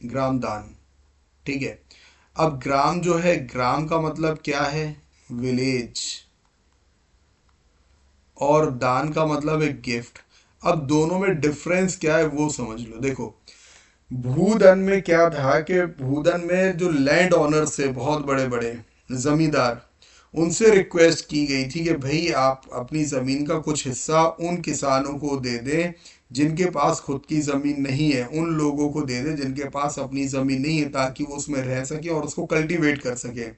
S2: ग्राम दान, ठीक है। अब ग्राम जो है, ग्राम का मतलब क्या है? विलेज, और दान का मतलब है गिफ्ट। अब दोनों में डिफरेंस क्या है वो समझ लो। देखो भूधन में क्या था कि भूधन में जो लैंड ओनर्स थे, बहुत बड़े बड़े जमींदार, उनसे रिक्वेस्ट की गई थी कि भाई आप अपनी ज़मीन का कुछ हिस्सा उन किसानों को दे दें जिनके पास खुद की ज़मीन नहीं है, उन लोगों को दे दें जिनके पास अपनी ज़मीन नहीं है, ताकि वो उसमें रह सके और उसको कल्टीवेट कर सके,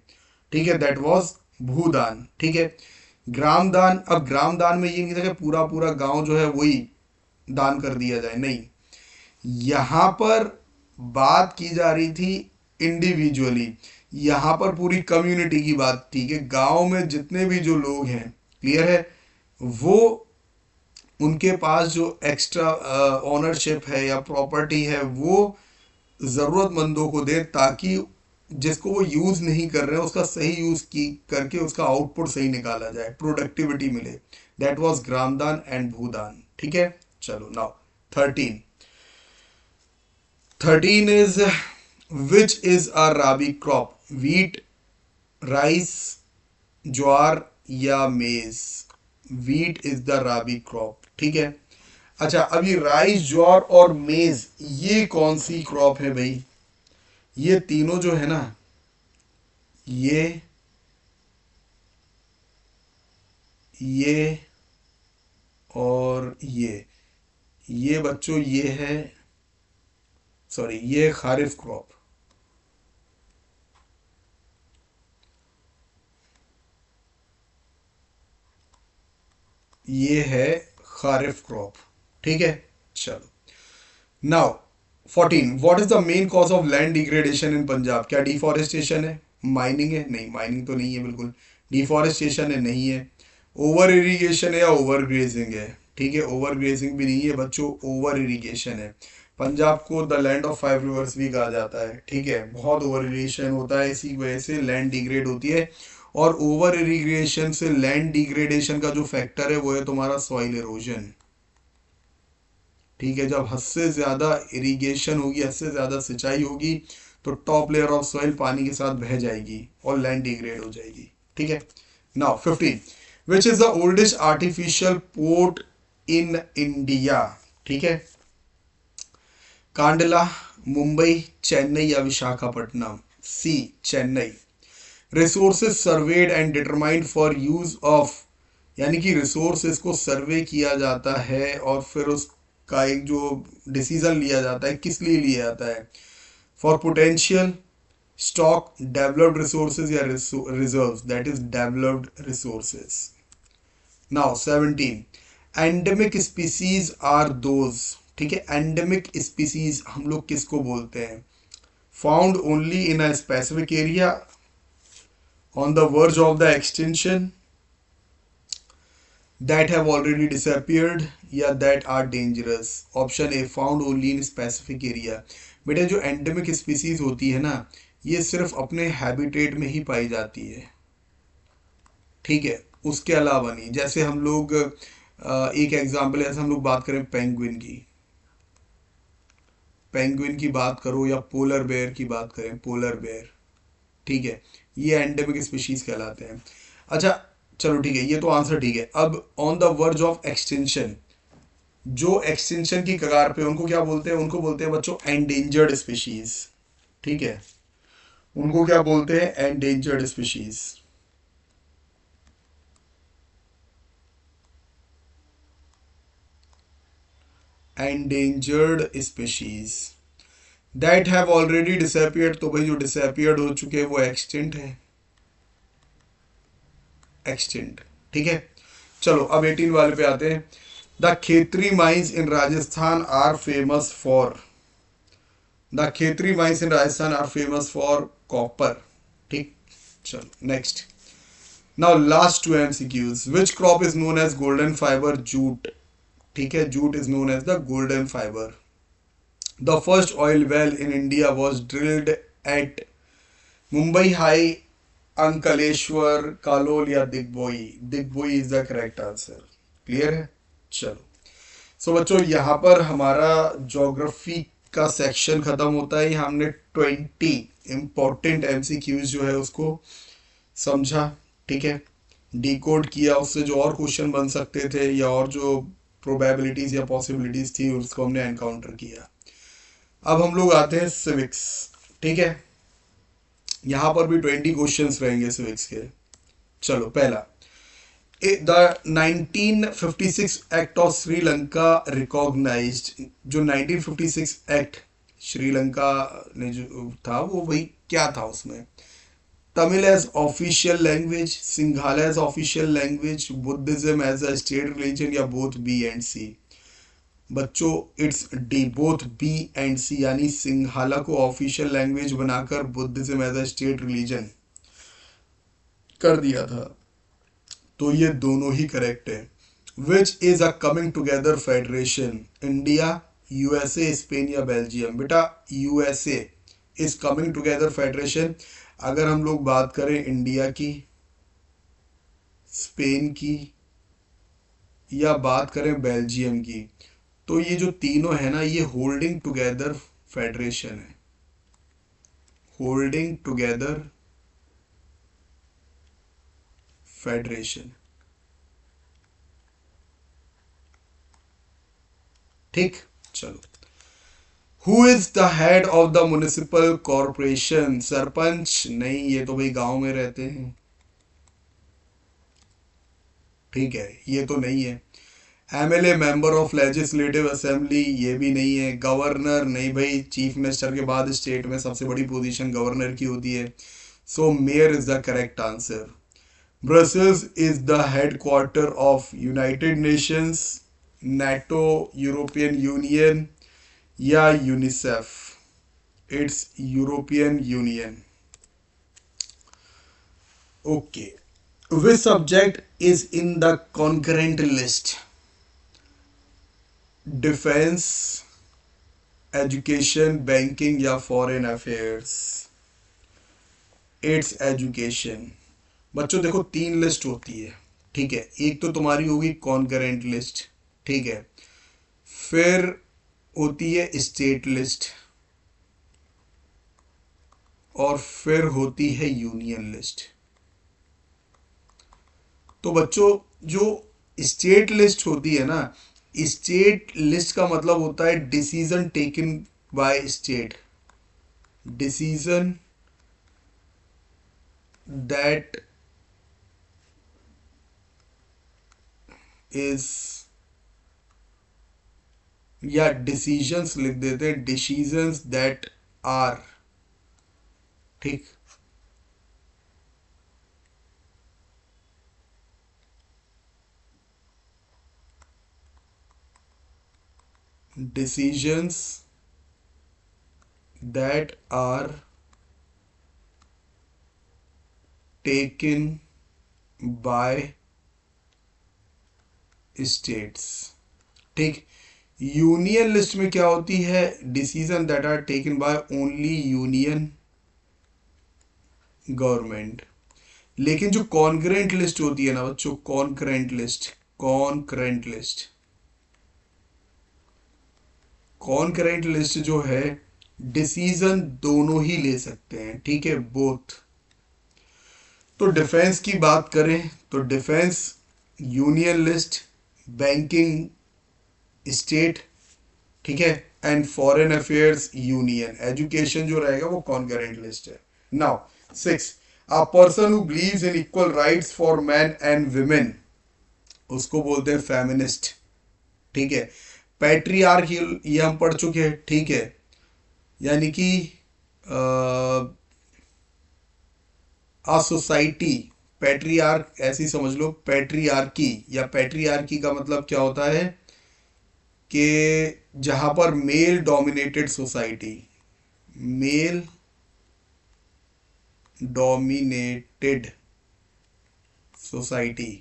S2: ठीक है। दैट वाज भूदान, ठीक है। ग्राम दान, अब ग्राम दान में ये नहीं था कि पूरा पूरा गांव जो है वही दान कर दिया जाए, नहीं, यहाँ पर बात की जा रही थी इंडिविजुअली, यहाँ पर पूरी कम्युनिटी की बात थी कि गांव में जितने भी जो लोग हैं, क्लियर है, वो उनके पास जो एक्स्ट्रा ओनरशिप है या प्रॉपर्टी है वो ज़रूरतमंदों को दे, ताकि जिसको वो यूज़ नहीं कर रहे हैं उसका सही यूज़ की करके उसका आउटपुट सही निकाला जाए, प्रोडक्टिविटी मिले। That was Gramdan and Bhoodan, ठीक है। चलो now 13, 13 is which is a rabi crop? Wheat, rice, jowar या maize? Wheat is the rabi crop, ठीक है। अच्छा अब ये राइस, ज्वार और मेज ये कौन सी क्रॉप है भाई? ये तीनों जो है ना, ये और ये बच्चों ये है, सॉरी ये खारिफ क्रॉप, ये है खारिफ क्रॉप, ठीक है। चलो now 14, what is the main cause of land degradation इन पंजाब? क्या डिफॉरेस्टेशन है? माइनिंग है? नहीं, माइनिंग तो नहीं है बिल्कुल। डिफॉरेस्टेशन है? नहीं है। ओवर इरिगेशन है या ओवर ग्रेजिंग है? ठीक है, ओवर ग्रेजिंग भी नहीं है बच्चों, ओवर इरिगेशन है। पंजाब को द लैंड ऑफ 5 रिवर्स भी कहा जाता है, ठीक है, बहुत ओवर इरिगेशन होता है, इसी वजह से लैंड डिग्रेड होती है। और ओवर इरिगेशन से लैंड डिग्रेडेशन का जो फैक्टर है वो है तुम्हारा सॉइल इरोजन, ठीक है। जब हद से ज़्यादा इरिगेशन होगी, हद से ज़्यादा सिंचाई होगी, तो टॉप लेयर ऑफ सॉइल पानी के साथ बह जाएगी और लैंड डिग्रेड हो जाएगी, ठीक है। Now 15, which is the oldest artificial port in India? ठीक है, कांडला, मुंबई, चेन्नई या Visakhapatnam? C, Chennai. Resources surveyed and determined for use of, यानी कि रिसोर्सेज को सर्वे किया जाता है और फिर उसका एक जो डिसीजन लिया जाता है, किस लिए लिया जाता है? For potential, stock, developed resources या reserves? That is developed resources. Now 17, endemic species are those, ठीक है। एंडेमिक स्पीसीज हम लोग किसको बोलते हैं? Found only in a specific area, on the verge of the extinction, that have already disappeared, या that are dangerous? Option A, found only in specific area. बेटा जो एंडेमिक स्पीसीज होती है ना, ये सिर्फ अपने हैबिटेट में ही पाई जाती है, ठीक है, उसके अलावा नहीं। जैसे हम लोग एक एग्जांपल है, जैसे हम लोग बात करें पेंगुइन की, पेंगुइन की बात करो या पोलर बेयर की बात करें, पोलर बेयर, ठीक है, ये एंडेमिक स्पीशीज कहलाते हैं। अच्छा चलो ठीक है, ये तो आंसर ठीक है। अब on the verge of extension, जो एक्सटेंशन की कगार पे, उनको क्या बोलते हैं? उनको बोलते हैं बच्चों एंडेंजर्ड स्पीशीज, ठीक है, उनको क्या बोलते हैं? Endangered species. Endangered species that have already disappeared, तो भाई जो डिसअपियर्ड हो चुके हैं वो एक्सटिंक्ट है, एक्सटिंक्ट, ठीक है। चलो अब 18 वाले पे आते हैं। The Khetri mines in Rajasthan are famous for, the Khetri mines in Rajasthan are famous for copper. ठीक, चलो next. Now last two MCQs, which crop is known as golden fibre, jute. ठीक है, jute is known as the golden fibre. The first oil well in India was drilled at Mumbai high, Ankleshwar, Kalol या Digboi. Digboi is the correct answer. Clear है, चलो। सो बच्चों यहाँ पर हमारा geography का सेक्शन खत्म होता है। यहाँ हमने 20 इंपॉर्टेंट एमसीक्यूज जो है उसको समझा, ठीक है, डिकोड किया, उससे जो और क्वेश्चन बन सकते थे या और जो प्रोबेबिलिटीज या पॉसिबिलिटीज थी उसको हमने एनकाउंटर किया। अब हम लोग आते हैं सिविक्स। ठीक है, यहाँ पर भी 20 क्वेश्चंस रहेंगे सिविक्स के। चलो, पहला, the 1956 act of Sri Lanka recognised. जो 1956 एक्ट श्रीलंका ने जो था वो वही क्या था उसमें? Tamil as official language, Sinhala as official language, Buddhism as a state religion या बोथ बी एंड सी। बच्चों it's D, both B and C, यानी सिंघाला को ऑफिशियल लैंग्वेज बनाकर Buddhism as a state religion कर दिया था। तो ये दोनों ही करेक्ट है। Which is a coming together federation, India, USA, Spain या बेल्जियम? बेटा USA is coming together federation. अगर हम लोग बात करें इंडिया की, स्पेन की या बात करें बेल्जियम की, तो ये जो तीनों है ना, ये होल्डिंग टुगेदर फेडरेशन है। Holding together federation. ठीक, चलो। Who is the head of the municipal corporation? Sarpanch? नहीं, ये तो भाई गांव में रहते हैं। ठीक है, ये तो नहीं है। MLA, member of legislative assembly, ये भी नहीं है। गवर्नर? नहीं भाई, चीफ मिनिस्टर के बाद स्टेट में सबसे बड़ी पोजीशन गवर्नर की होती है। So mayor is the correct answer. Brussels is the headquarter of United Nations, NATO, European Union या UNICEF? It's European Union. Okay, which subject is in the concurrent list? Defence, education, banking या foreign affairs? It's education. बच्चों देखो, 3 list होती है, ठीक है। एक तो तुम्हारी होगी कॉन्करेंट लिस्ट, ठीक है, फिर होती है स्टेट लिस्ट, और फिर होती है यूनियन लिस्ट। तो बच्चों जो स्टेट लिस्ट होती है ना, स्टेट लिस्ट का मतलब होता है decision taken by state, decision that is, या डिसीजंस लिख देते हैं, डिसीजंस दैट आर। ठीक, decisions that are taken by states। ठीक, यूनियन लिस्ट में क्या होती है? Decision that are taken by only union government. लेकिन जो कॉन्करेंट लिस्ट होती है ना बच्चों, concurrent list, concurrent list, concurrent list जो है, डिसीजन दोनों ही ले सकते हैं, ठीक है, बोथ। तो डिफेंस की बात करें तो defence union list, banking state, ठीक है, and foreign affairs union. Education जो रहेगा वो कॉन्करेंट लिस्ट है। Now 6, a person who believes in equal rights for man and women, उसको बोलते हैं फेमिनिस्ट, ठीक है। पैट्रियार्कियल, ये हम पढ़ चुके हैं, ठीक है, यानी कि आ सोसाइटी, पैट्रियार्क ऐसी समझ लो, पैट्रियार्की या पैट्रियार्की का मतलब क्या होता है? कि जहां पर male dominated society, male dominated society,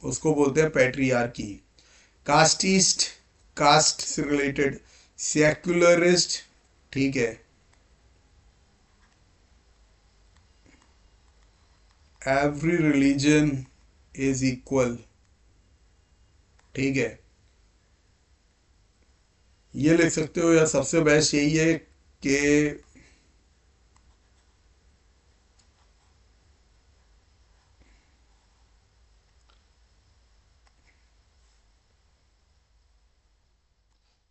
S2: उसको बोलते हैं पैट्रियार्की। कास्टिस्ट, कास्ट से रिलेटेड, सेक्युलरिस्ट, ठीक है, एवरी रिलीजन इज इक्वल, ठीक है, ये लिख सकते हो। या सबसे बेस्ट यही है कि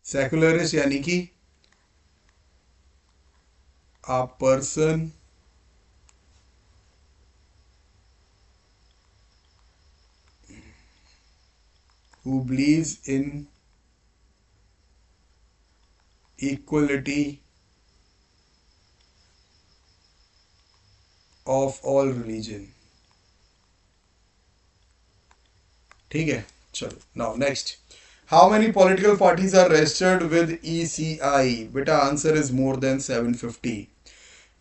S2: सेकुलरिस्ट यानी कि a person who believes in equality of all religion, ठीक है। चलो now next, how many political parties are registered with ECI? बेटा answer is more than 750।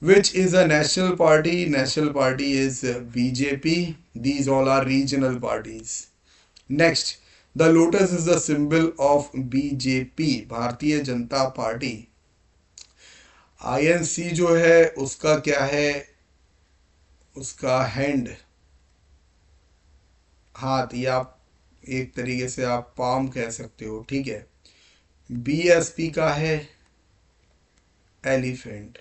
S2: Which is a national party? National party is BJP. These all are regional parties. Next, the lotus is the symbol of BJP, Bharatiya Janata party. INC जो है उसका क्या है? उसका hand, हाथ, या आप एक तरीके से आप पाम कह सकते हो, ठीक है। BSP का है एलिफेंट,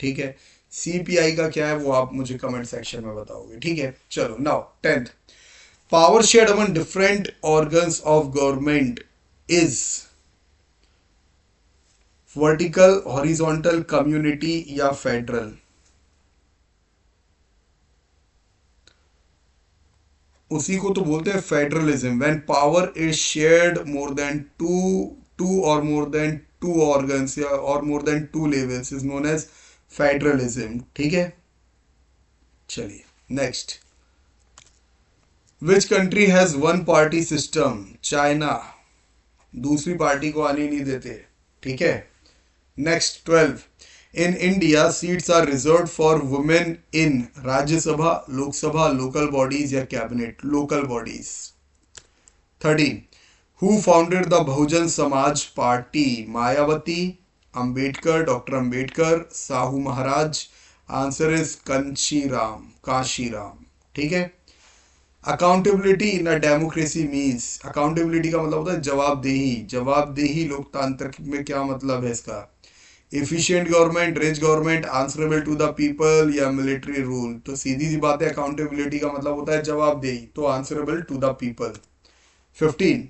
S2: ठीक है। CPI का क्या है वो आप मुझे कमेंट सेक्शन में बताओगे, ठीक है। चलो now 10th, power shared among different organs of government is vertical, horizontal, community या फेडरल? उसी को तो बोलते हैं federalism. When power is shared more than two और मोर देन टू ऑर्गन्स या और more than two levels is known as federalism, ठीक है। चलिए next, which country has one party system? China, दूसरी पार्टी को आने नहीं देते, ठीक है। Next 12, in India seats are reserve for women in Rajya Sabha, Lok Sabha, local bodies या cabinet? Local bodies. 13, who founded the Bahujan Samaj party? Mayawati, Ambedkar, doctor Ambedkar, Sahu Maharaj? Answer is Kanshi Ram, ठीक है। Accountability in a democracy means, accountability का मतलब होता है जवाबदेही। जवाबदेही लोकतंत्र में क्या मतलब है इसका? Efficient government, rich government, answerable to the people या मिलिट्री रूल? तो सीधी सी बात है, अकाउंटेबिलिटी का मतलब होता है जवाबदेही, तो answerable to the people. 15,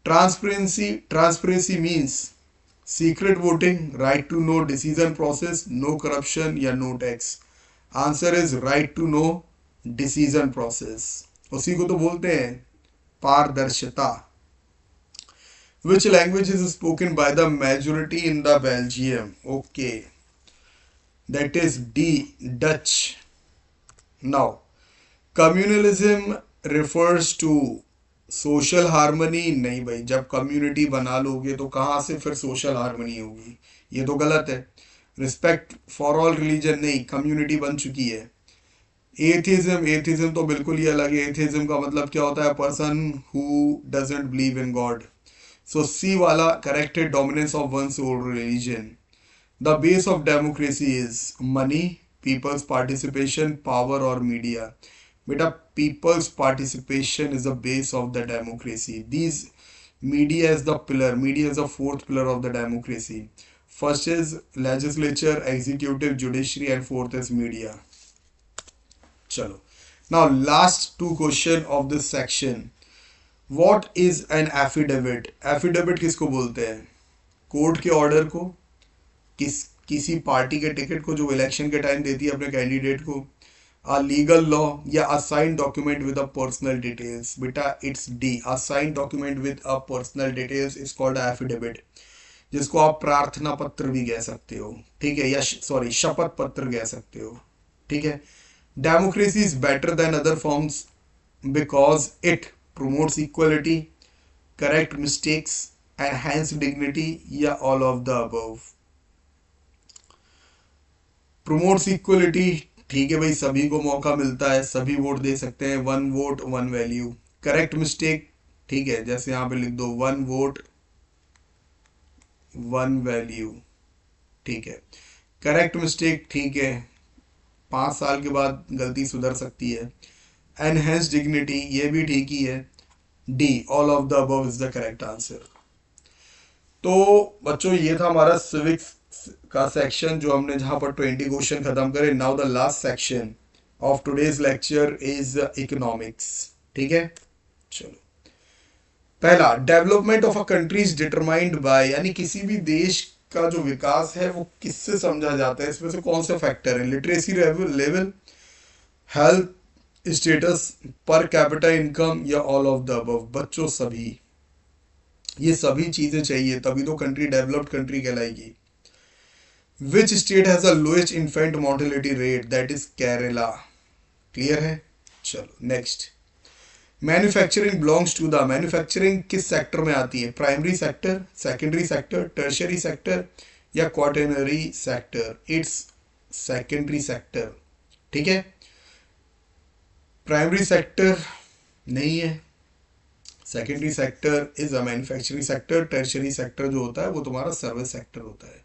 S2: transparency means secret voting, right to know decision process, no corruption या no tax? Answer is right to know decision process, उसी को तो बोलते हैं पारदर्शिता। Which language is spoken by the majority in the Belgium? Okay, that is D, Dutch. Now, communalism refers to social harmony? नहीं भाई, जब कम्युनिटी बना लोगे तो कहाँ से फिर सोशल हार्मनी होगी? ये तो गलत है। रिस्पेक्ट फॉर ऑल रिलीजन नहीं, कम्युनिटी बन चुकी है। एथिज्म तो बिल्कुल ही अलग है। एथिज्म का मतलब क्या होता है? Person who doesn't believe in God. So C वाला correct है, dominance of one's own religion. The base of democracy is money, people's participation, power or media? बेटा people's participation is the base of the democracy. These media is the pillar. Media is the fourth pillar of the democracy. First is legislature, executive, judiciary and fourth is media. चलो now last two question of this section. What is an affidavit? Affidavit किसको बोलते हैं? Court के order को, किसी party के ticket को जो इलेक्शन के टाइम देती है अपने कैंडिडेट को, अ लीगल लॉ या a sign document with a personal details? बेटा it's D, a sign document with a personal details is called affidavit, जिसको आप प्रार्थना पत्र भी कह सकते हो, ठीक है, या सॉरी शपथ पत्र कह सकते हो, ठीक है। Democracy is better than other forms because it promotes equality, correct mistakes, enhance dignity या all of the above. Promotes equality, ठीक है भाई, सभी को मौका मिलता है, सभी वोट दे सकते हैं, one vote one value. Correct mistake, ठीक है, जैसे यहां पे लिख दो वन वोट वन वैल्यू, ठीक है। करेक्ट मिस्टेक, ठीक है, 5 साल के बाद गलती सुधर सकती है। एनहेंस डिग्निटी, ये भी ठीक ही है। D, all of the above is the correct answer. तो बच्चों ये था हमारा सिविक्स का सेक्शन, जो हमने जहां पर 20 क्वेश्चन खत्म करे। Now the last section of today's lecture is economics, ठीक है। चलो, पहला, development of a country is determined by, यानी किसी भी देश का जो विकास है वो किससे समझा जाता है, इसमें से कौन से फैक्टर है? लिटरेसी लेवल, हेल्थ स्टेटस, पर कैपिटा इनकम या ऑल ऑफ द अबव। बच्चों सभी, ये सभी चीजें चाहिए तभी तो कंट्री डेवलप्ड कंट्री कहलाएगी। Which state has the lowest infant mortality rate? That is Kerala. Clear है? चलो next, manufacturing belongs to the, manufacturing किस सेक्टर में आती है? Primary sector, secondary sector, tertiary sector या quaternary sector? It's secondary sector, ठीक है। प्राइमरी सेक्टर नहीं है, secondary sector is a manufacturing sector. Tertiary sector जो होता है वो तुम्हारा सर्विस सेक्टर होता है,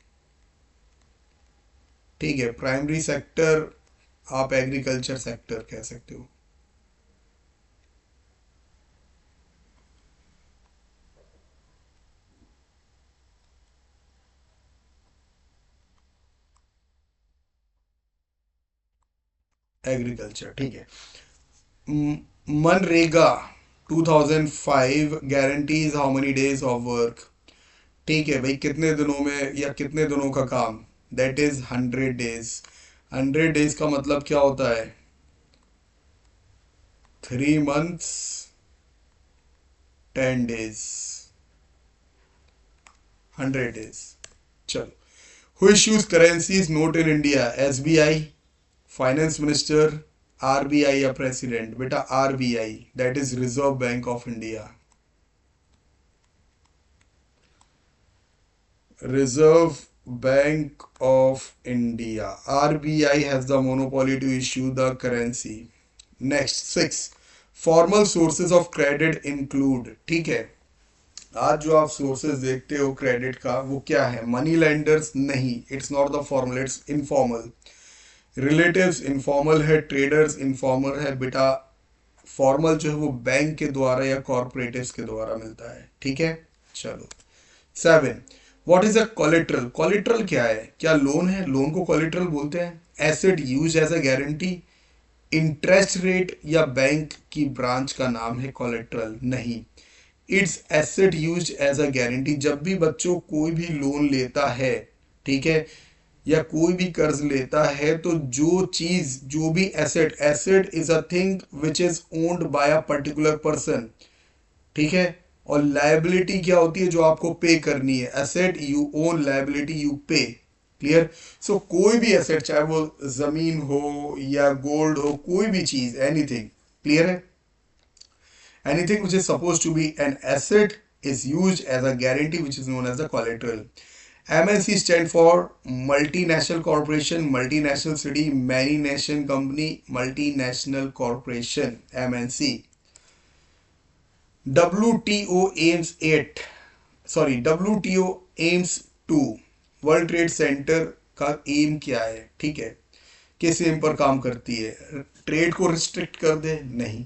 S2: ठीक है। प्राइमरी सेक्टर आप एग्रीकल्चर सेक्टर कह सकते हो। एग्रीकल्चर, ठीक है। MNREGA 2005 guarantees how many days of work? ठीक है भाई, कितने दिनों में या कितने दिनों का काम? That is 100 days. 100 डेज का मतलब क्या होता है? 3 months 10 days, 100 days। चलो, who issues currencies note in India? SBI, finance minister, RBI या प्रेसिडेंट? बेटा RBI, that is reserve bank of India. Reserve Bank of India, RBI has the monopoly to issue the currency। Next, 6, formal sources of credit include, ठीक है। आज जो आप sources देखते हो credit का वो क्या है? मनी लेंडर्स नहीं, it's not the formal, it's informal. Relatives informal है, ट्रेडर्स इनफॉर्मल है। बेटा फॉर्मल जो है वो बैंक के द्वारा या कॉर्पोरेटिव्स के द्वारा मिलता है, ठीक है। चलो, 7, what is a collateral? Collateral क्या है? क्या लोन है? लोन को कोलेट्रल बोलते हैं। Asset use as a guarantee, interest rate या बैंक की ब्रांच का नाम है कोलेट्रल? नहीं, it's asset use as a guarantee. जब भी बच्चों कोई भी लोन लेता है, ठीक है, या कोई भी कर्ज लेता है, तो जो चीज, जो भी asset, asset is a thing which is owned by a particular person, ठीक है। और लायबिलिटी क्या होती है? जो आपको पे करनी है। Asset you own, liability you पे। क्लियर? सो कोई भी एसेट, चाहे वो जमीन हो या गोल्ड हो, कोई भी चीज, एनीथिंग। क्लियर है? Anything which is supposed to be an asset is used as a guarantee, which is known as the collateral. MNC stand for multinational corporation, multinational city, many nation company, multinational corporation, MNC. WTO aims at, sorry, WTO aims to, world trade centre का M क्या है? ठीक है, किस M पर काम करती है? ट्रेड को रिस्ट्रिक्ट कर दे? नहीं।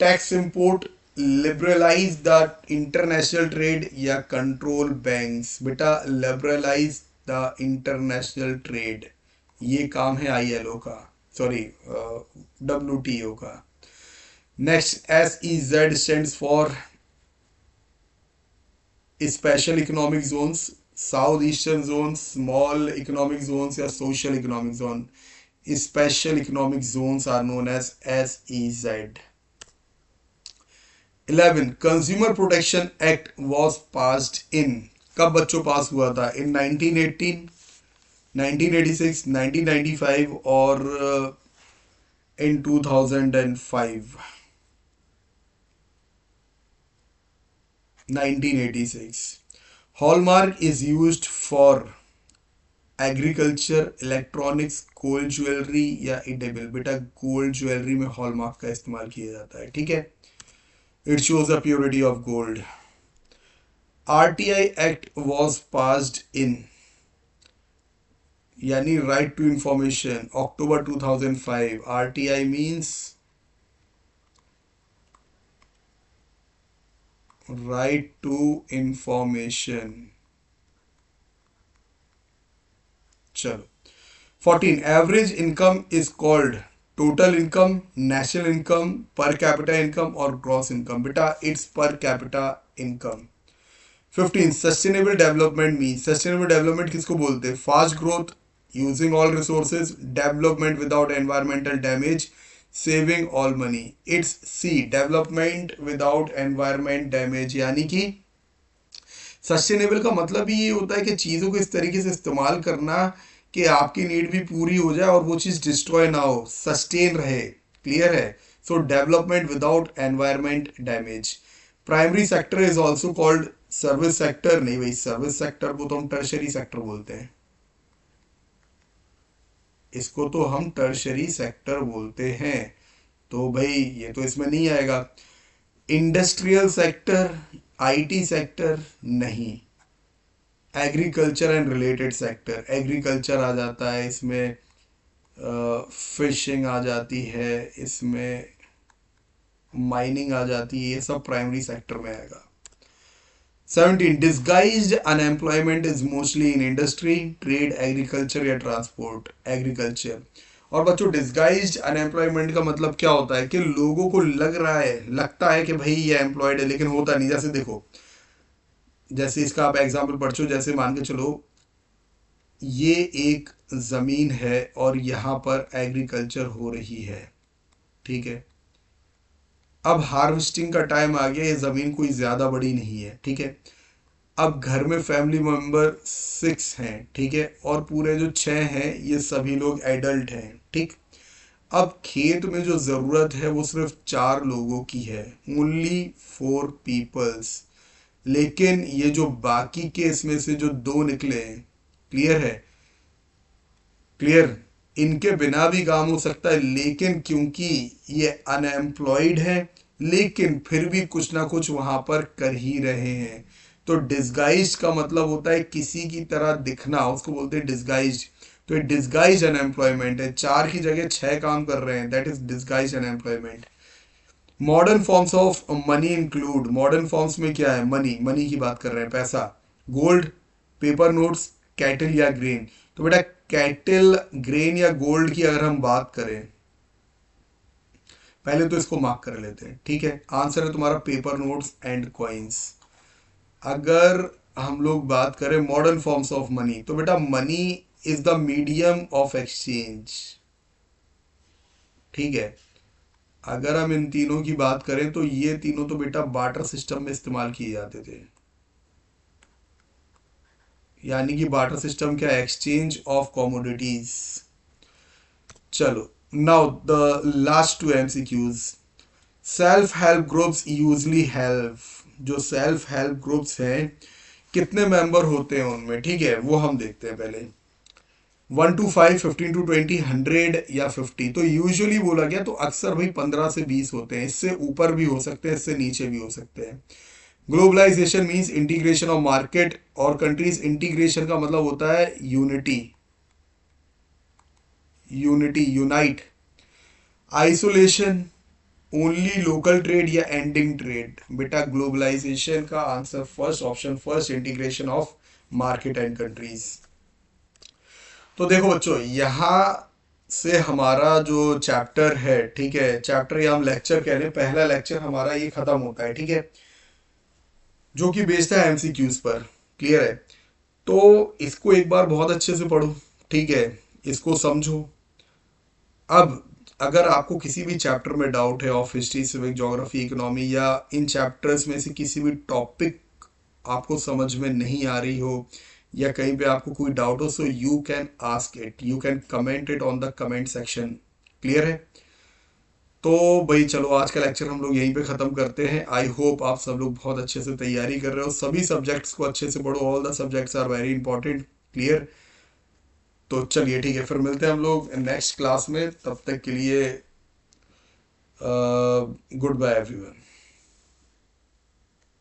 S2: Tax import, liberalise the international trade या कंट्रोल बैंक्स? बेटा लिबरलाइज द इंटरनेशनल ट्रेड, ये काम है ILO का, सॉरी WTO का। Next, SEZ stands for special economic zones, south eastern zone, small economic zones या social economic zone? Special economic zones are known as SEZ। 11, consumer protection act was passed in, कब बच्चों पास हुआ था? इन 1918, 1986, 1995 और इन 2005? 1986. Hallmark is used for agriculture, electronics, gold jewellery या edible. बेटा gold jewellery में हॉलमार्क का इस्तेमाल किया जाता है, ठीक है। It shows the purity of gold. RTI act was passed in, यानी right to information, October 2005। RTI means right to information. चलो 14, average income is called total income, national income, per capita income और gross income. बेटा it's पर capita income. 15, sustainable development mean, sustainable development किसको बोलते हैं? Fast growth, using all resources, development without environmental damage, saving all money. It's C, development without environment damage. यानी कि sustainable का मतलब ही ये होता है कि चीज़ों को इस तरीके से इस्तेमाल करना कि आपकी नीड भी पूरी हो जाए और वो चीज़ डिस्ट्रॉय ना हो, सस्टेन रहे। क्लियर है? सो development without environment damage. Primary sector is also called service sector. नहीं भाई, सर्विस सेक्टर को तो हम टर्शरी सेक्टर बोलते हैं, इसको तो हम टर्शरी सेक्टर बोलते हैं। तो भाई ये तो इसमें नहीं आएगा। इंडस्ट्रियल सेक्टर, आईटी सेक्टर नहीं। Agriculture and related sector, agriculture आ जाता है इसमें, फिशिंग आ जाती है इसमें, माइनिंग आ जाती है, ये सब प्राइमरी सेक्टर में आएगा। 17, disguised unemployment is mostly in industry, trade, agriculture या ट्रांसपोर्ट। एग्रीकल्चर। और बच्चों डिस्गाइज्ड अनएम्प्लॉयमेंट का मतलब क्या होता है कि लोगों को लगता है कि भाई ये एम्प्लॉयड है, लेकिन होता नहीं। जैसे देखो, जैसे इसका आप एग्जाम्पल पढ़ो, जैसे मान के चलो ये एक ज़मीन है और यहाँ पर एग्रीकल्चर हो रही है, ठीक है। अब हार्वेस्टिंग का टाइम आ गया, ये ज़मीन कोई ज़्यादा बड़ी नहीं है, ठीक है। अब घर में फैमिली मेंबर 6 हैं, ठीक है, और पूरे जो 6 हैं ये सभी लोग एडल्ट हैं, ठीक। अब खेत में जो ज़रूरत है वो सिर्फ 4 लोगों की है, ओनली 4 पीपल्स। लेकिन ये जो बाकी के इसमें से जो 2 निकले हैं, क्लियर है? क्लियर, इनके बिना भी काम हो सकता है, लेकिन क्योंकि ये अनएम्प्लॉयड है, लेकिन फिर भी कुछ ना कुछ वहां पर कर ही रहे हैं। तो डिस्गाइज का मतलब होता है किसी की तरह दिखना, उसको बोलते हैं डिस्गाइज। तो ये डिस्गाइज अनएम्प्लॉयमेंट है, 4 की जगह 6 काम कर रहे हैं, that is disguise unemployment. Modern forms of money include, modern forms में क्या है? मनी की बात कर रहे हैं, पैसा, गोल्ड, पेपर नोट्स, कैटल या ग्रेन। तो बेटा कैटल, ग्रेन या गोल्ड की अगर हम बात करें, पहले तो इसको मार्क कर लेते हैं, ठीक है। आंसर है तुम्हारा पेपर नोट्स एंड कॉइन्स। अगर हम लोग बात करें मॉडर्न फॉर्म्स ऑफ मनी, तो बेटा money is the medium of exchange, ठीक है। अगर हम इन तीनों की बात करें तो ये तीनों तो बेटा बार्टर सिस्टम में इस्तेमाल किए जाते थे। यानी कि बार्टर सिस्टम क्या? Exchange of commodities. चलो now the last 2 MCQs। Self help groups usually help, जो सेल्फ हेल्प ग्रुप्स हैं कितने मेंबर होते हैं उनमें, ठीक है, वो हम देखते हैं पहले। 1 to 5, 15 to 20, 100 या 50। तो यूजुअली बोला गया तो अक्सर भाई 15 से 20 होते हैं, इससे ऊपर भी हो सकते हैं, इससे नीचे भी हो सकते हैं। Globalisation means integration of market और कंट्रीज। इंटीग्रेशन का मतलब होता है unity, unite. Isolation, only local trade या एंडिंग ट्रेड। बेटा ग्लोबलाइजेशन का answer first option, first, integration of market and countries. तो देखो बच्चों, यहाँ से हमारा जो चैप्टर है, ठीक है, चैप्टर या हम लेक्चर कह रहे हैं, पहला लेक्चर हमारा ये खत्म होता है, ठीक है, जो कि बेस्ड है MCQs पर। क्लियर है? तो इसको एक बार बहुत अच्छे से पढ़ो, ठीक है, इसको समझो। अब अगर आपको किसी भी चैप्टर में डाउट है of history, civic, geography, economy, या इन चैप्टर्स में से किसी भी टॉपिक आपको समझ में नहीं आ रही हो या कहीं पे आपको कोई डाउट हो, so you can ask it, you can comment it on the comment section. Clear है? तो भाई चलो आज का लेक्चर हम लोग यहीं पे ख़त्म करते हैं। आई होप आप सब लोग बहुत अच्छे से तैयारी कर रहे हो, सभी सब्जेक्ट्स को अच्छे से पढ़ो, all the subjects are very important. Clear? तो चलिए ठीक है, फिर मिलते हैं हम लोग नेक्स्ट क्लास में। तब तक के लिए गुड बाय एवरीवन।